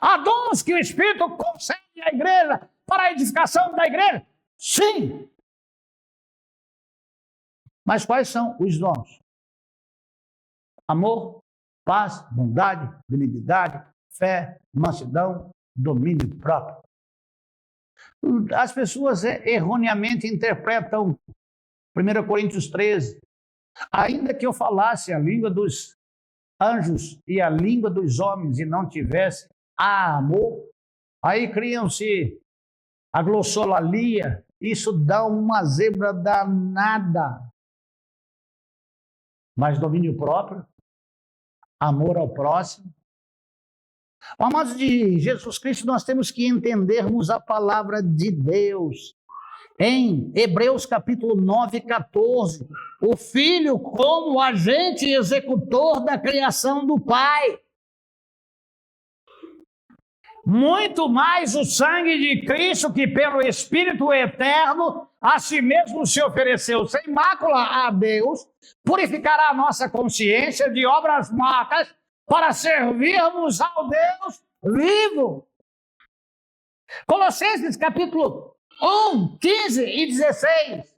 Há dons que o Espírito concede à igreja para a edificação da igreja. Sim. Mas quais são os dons? Amor, paz, bondade, benignidade, fé, mansidão, domínio próprio. As pessoas erroneamente interpretam 1 Coríntios 13. Ainda que eu falasse a língua dos anjos e a língua dos homens e não tivesse amor, aí criam-se a glossolalia. Isso dá uma zebra danada. Mas domínio próprio, amor ao próximo. Amados de Jesus Cristo, nós temos que entendermos a palavra de Deus. Em Hebreus capítulo 9, 14, o Filho como agente executor da criação do Pai. Muito mais o sangue de Cristo, que pelo Espírito eterno a si mesmo se ofereceu sem mácula a Deus, purificará a nossa consciência de obras mortas para servirmos ao Deus vivo. Colossenses capítulo 1, 15 e 16.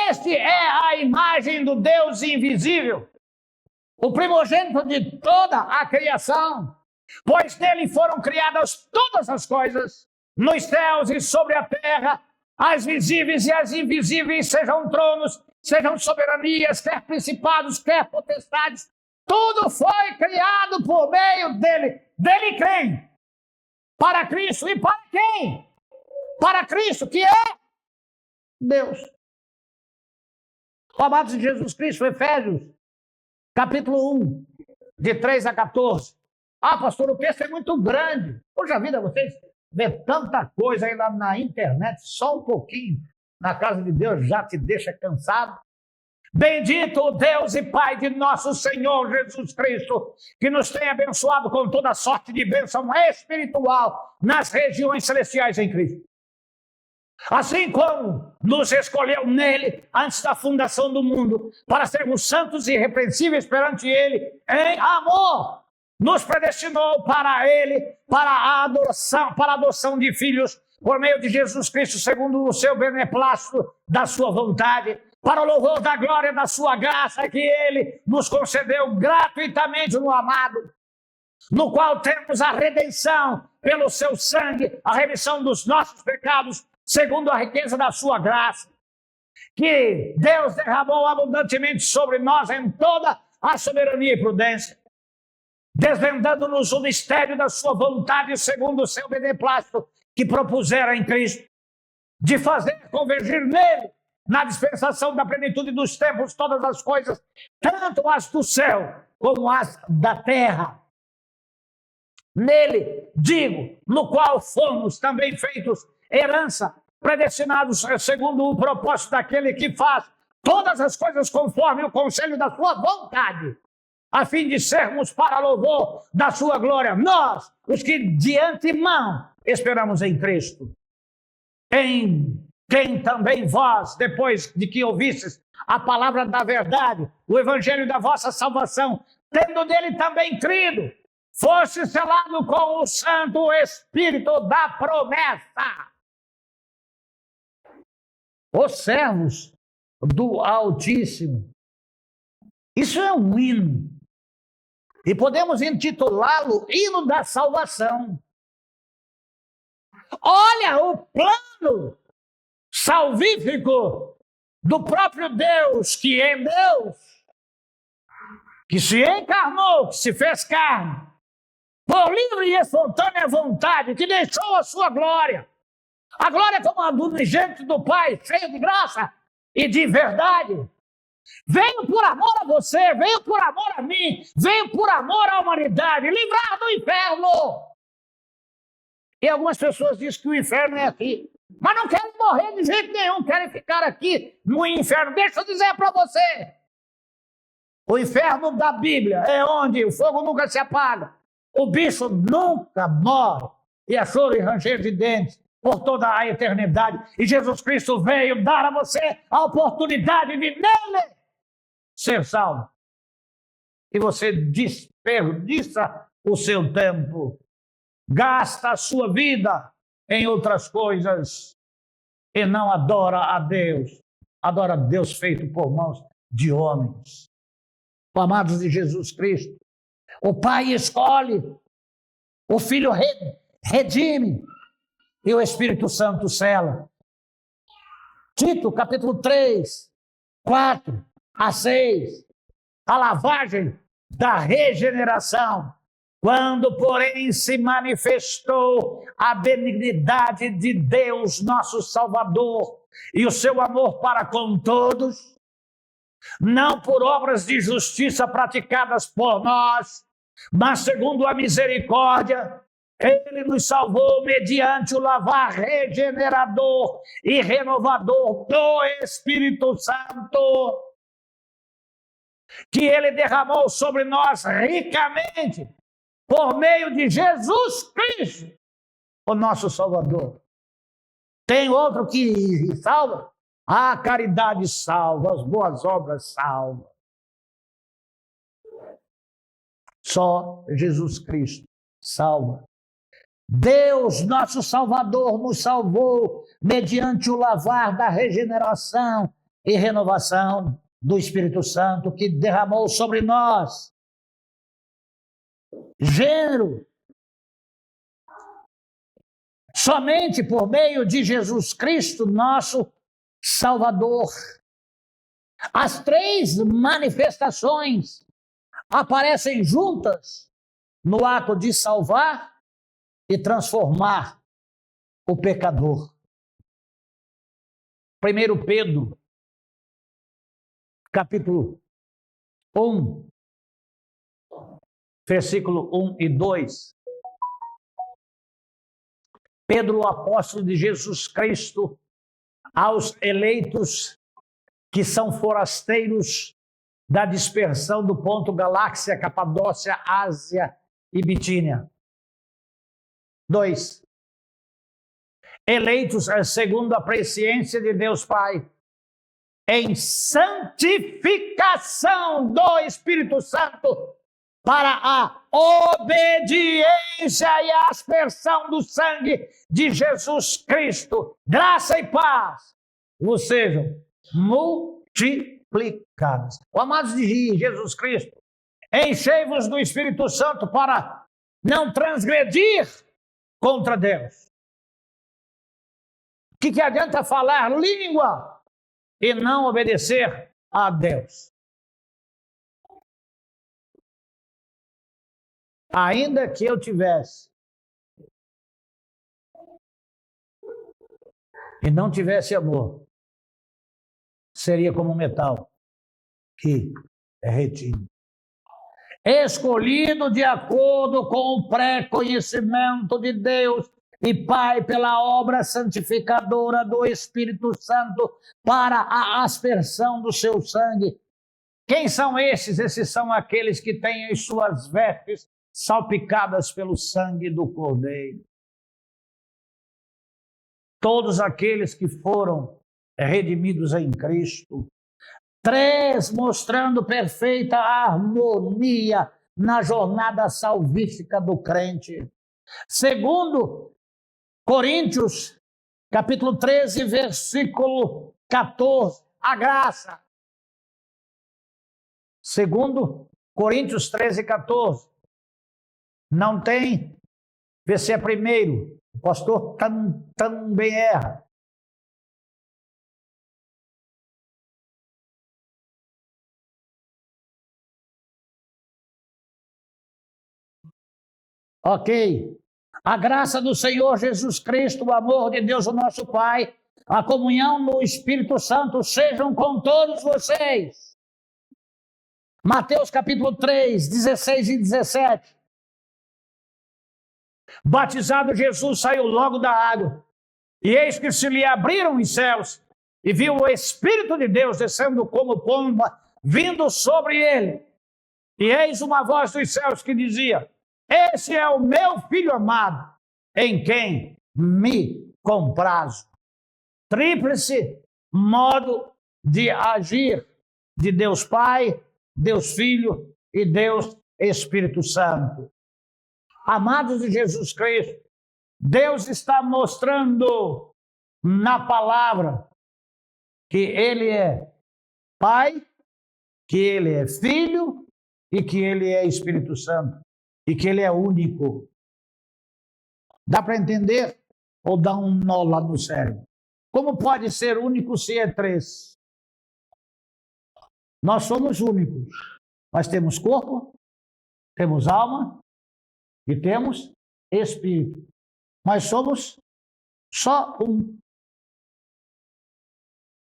Este é a imagem do Deus invisível, o primogênito de toda a criação, pois nele foram criadas todas as coisas, nos céus e sobre a terra, as visíveis e as invisíveis, sejam tronos, sejam soberanias, quer principados, quer potestades, tudo foi criado por meio dele. Dele quem? Para Cristo. E para quem? Para Cristo, que é Deus. Amados de Jesus Cristo, Efésios, capítulo 1, de 3 a 14. Ah, pastor, o texto é muito grande. Poxa vida, vocês vê tanta coisa aí na internet, só um pouquinho na casa de Deus já te deixa cansado. Bendito o Deus e Pai de nosso Senhor Jesus Cristo, que nos tem abençoado com toda sorte de bênção espiritual nas regiões celestiais em Cristo. Assim como nos escolheu nele antes da fundação do mundo, para sermos santos e irrepreensíveis perante ele, em amor, nos predestinou para ele, para a adoção de filhos, por meio de Jesus Cristo, segundo o seu beneplácito da sua vontade, para o louvor da glória da sua graça, que ele nos concedeu gratuitamente no amado, no qual temos a redenção pelo seu sangue, a remissão dos nossos pecados, segundo a riqueza da sua graça, que Deus derramou abundantemente sobre nós em toda a soberania e prudência, desvendando-nos o mistério da sua vontade, segundo o seu beneplácito, que propusera em Cristo, de fazer convergir nele, na dispensação da plenitude dos tempos, todas as coisas, tanto as do céu como as da terra. Nele, digo, no qual fomos também feitos herança, predestinados segundo o propósito daquele que faz todas as coisas conforme o conselho da sua vontade, a fim de sermos para louvor da sua glória, nós, os que de antemão esperamos em Cristo, em quem também vós, depois de que ouvistes a palavra da verdade, o evangelho da vossa salvação, tendo nele também crido, fosse selado com o Santo Espírito da promessa. Os servos do Altíssimo. Isso é um hino. E podemos intitulá-lo Hino da Salvação. Olha o plano salvífico do próprio Deus, que é Deus, que se encarnou, que se fez carne, por livre e espontânea vontade, que deixou a sua glória. A glória como a do unigênito do Pai, cheio de graça e de verdade. Veio por amor a você, veio por amor a mim, veio por amor à humanidade, livrar do inferno. E algumas pessoas dizem que o inferno é aqui, mas não querem morrer de jeito nenhum, querem ficar aqui no inferno. Deixa eu dizer para você, o inferno da Bíblia é onde o fogo nunca se apaga, o bicho nunca morre, e é choro e ranger de dentes por toda a eternidade. E Jesus Cristo veio dar a você a oportunidade de nele ser salvo. E você desperdiça o seu tempo, gasta a sua vida em outras coisas e não adora a Deus. Adora a Deus feito por mãos de homens. Amados de Jesus Cristo, o Pai escolhe, o Filho redime e o Espírito Santo sela. Tito, capítulo 3, 4 a 6, a lavagem da regeneração. Quando, porém, se manifestou a benignidade de Deus, nosso Salvador, e o seu amor para com todos, não por obras de justiça praticadas por nós, mas segundo a misericórdia, Ele nos salvou mediante o lavar regenerador e renovador do Espírito Santo, que Ele derramou sobre nós ricamente, por meio de Jesus Cristo, o nosso Salvador. Tem outro que salva? A caridade salva, as boas obras salvam. Só Jesus Cristo salva. Deus, nosso Salvador, nos salvou mediante o lavar da regeneração e renovação do Espírito Santo que derramou sobre nós. Gênero. Somente por meio de Jesus Cristo, nosso Salvador. As três manifestações aparecem juntas no ato de salvar e transformar o pecador. 1 Pedro, capítulo 1, versículo 1 e 2. Pedro, o apóstolo de Jesus Cristo, aos eleitos que são forasteiros da dispersão do ponto Galáxia, Capadócia, Ásia e Bitínia. 2. Eleitos segundo a presciência de Deus Pai, em santificação do Espírito Santo, para a obediência e a aspersão do sangue de Jesus Cristo. Graça e paz vos sejam multiplicadas. Amados de Jesus Cristo, enchei-vos do Espírito Santo para não transgredir contra Deus. O que adianta falar língua e não obedecer a Deus? Ainda que eu tivesse e não tivesse amor, seria como um metal que é retido. Escolhido de acordo com o pré-conhecimento de Deus e Pai pela obra santificadora do Espírito Santo para a aspersão do seu sangue. Quem são esses? Esses são aqueles que têm as suas vestes salpicadas pelo sangue do Cordeiro. Todos aqueles que foram redimidos em Cristo. 3, mostrando perfeita harmonia na jornada salvífica do crente. 2 Coríntios, capítulo 13, versículo 14, a graça. 2 Coríntios 13, 14. Não tem, vê se é primeiro. O pastor também erra. Ok. A graça do Senhor Jesus Cristo, o amor de Deus, o nosso Pai, a comunhão no Espírito Santo sejam com todos vocês. Mateus capítulo 3, 16 e 17. Batizado Jesus saiu logo da água, e eis que se lhe abriram os céus, e viu o Espírito de Deus descendo como pomba, vindo sobre ele. E eis uma voz dos céus que dizia: esse é o meu Filho amado, em quem me comprazo. Tríplice modo de agir de Deus Pai, Deus Filho e Deus Espírito Santo. Amados de Jesus Cristo, Deus está mostrando na palavra que Ele é Pai, que Ele é Filho e que Ele é Espírito Santo. E que Ele é único. Dá para entender? Ou dá um nó lá no cérebro? Como pode ser único se é 3? Nós somos únicos. Nós temos corpo, temos alma e temos espírito. Mas somos só um.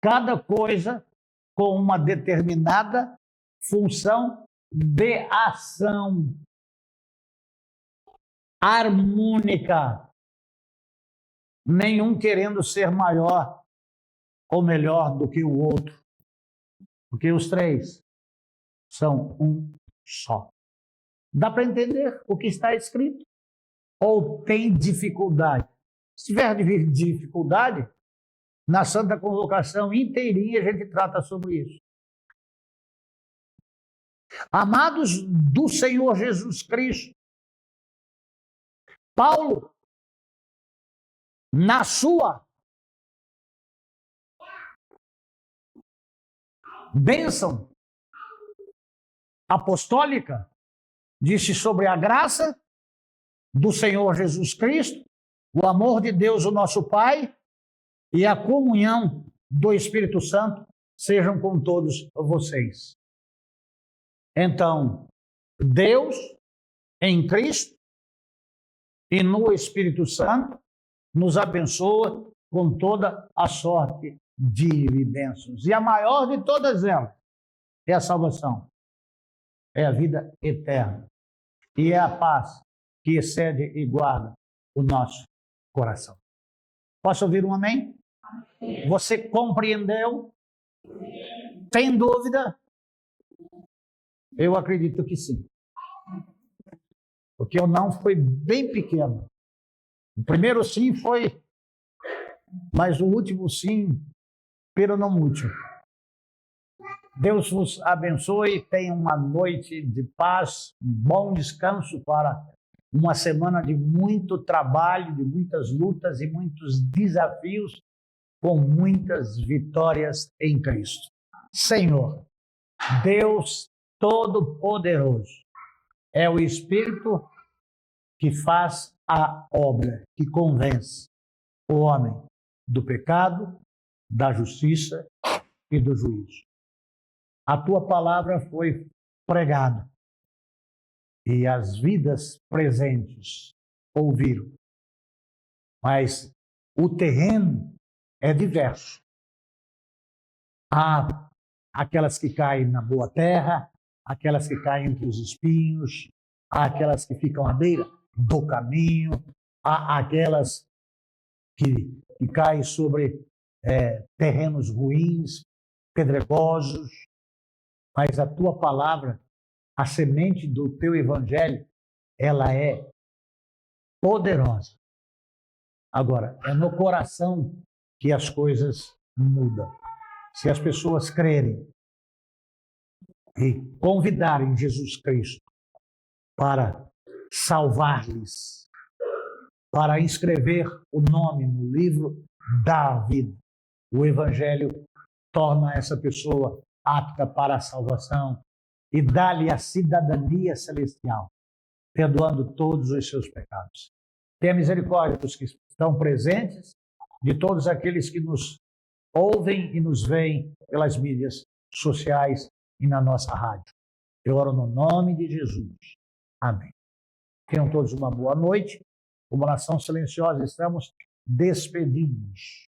Cada coisa com uma determinada função de ação harmônica, nenhum querendo ser maior ou melhor do que o outro, porque os três são um só. Dá para entender o que está escrito? Ou tem dificuldade? Se tiver dificuldade, na Santa Convocação inteirinha a gente trata sobre isso. Amados do Senhor Jesus Cristo, Paulo, na sua bênção apostólica, disse sobre a graça do Senhor Jesus Cristo, o amor de Deus, o nosso Pai, e a comunhão do Espírito Santo sejam com todos vocês. Então, Deus em Cristo e no Espírito Santo nos abençoa com toda a sorte de bênçãos. E a maior de todas elas é a salvação, é a vida eterna e é a paz que excede e guarda o nosso coração. Posso ouvir um amém? Você compreendeu? Tem dúvida? Eu acredito que sim. Porque o não foi bem pequeno. O primeiro sim foi, mas o último sim, pero não muito. Deus vos abençoe, tenha uma noite de paz, um bom descanso para uma semana de muito trabalho, de muitas lutas e muitos desafios, com muitas vitórias em Cristo. Senhor, Deus Todo-Poderoso, é o Espírito que faz a obra, que convence o homem do pecado, da justiça e do juízo. A tua palavra foi pregada e as vidas presentes ouviram. Mas o terreno é diverso. Há aquelas que caem na boa terra, aquelas que caem entre os espinhos, há aquelas que ficam à beira do caminho, há aquelas que caem sobre terrenos ruins, pedregosos, mas a tua palavra, a semente do teu evangelho, ela é poderosa. Agora, é no coração que as coisas mudam. Se as pessoas crerem e convidarem Jesus Cristo para salvar-lhes, para inscrever o nome no livro da vida, o Evangelho torna essa pessoa apta para a salvação e dá-lhe a cidadania celestial, perdoando todos os seus pecados. Tenha misericórdia dos que estão presentes, de todos aqueles que nos ouvem e nos veem pelas mídias sociais e na nossa rádio. Eu oro no nome de Jesus. Amém. Tenham todos uma boa noite. Uma oração silenciosa. Estamos despedidos.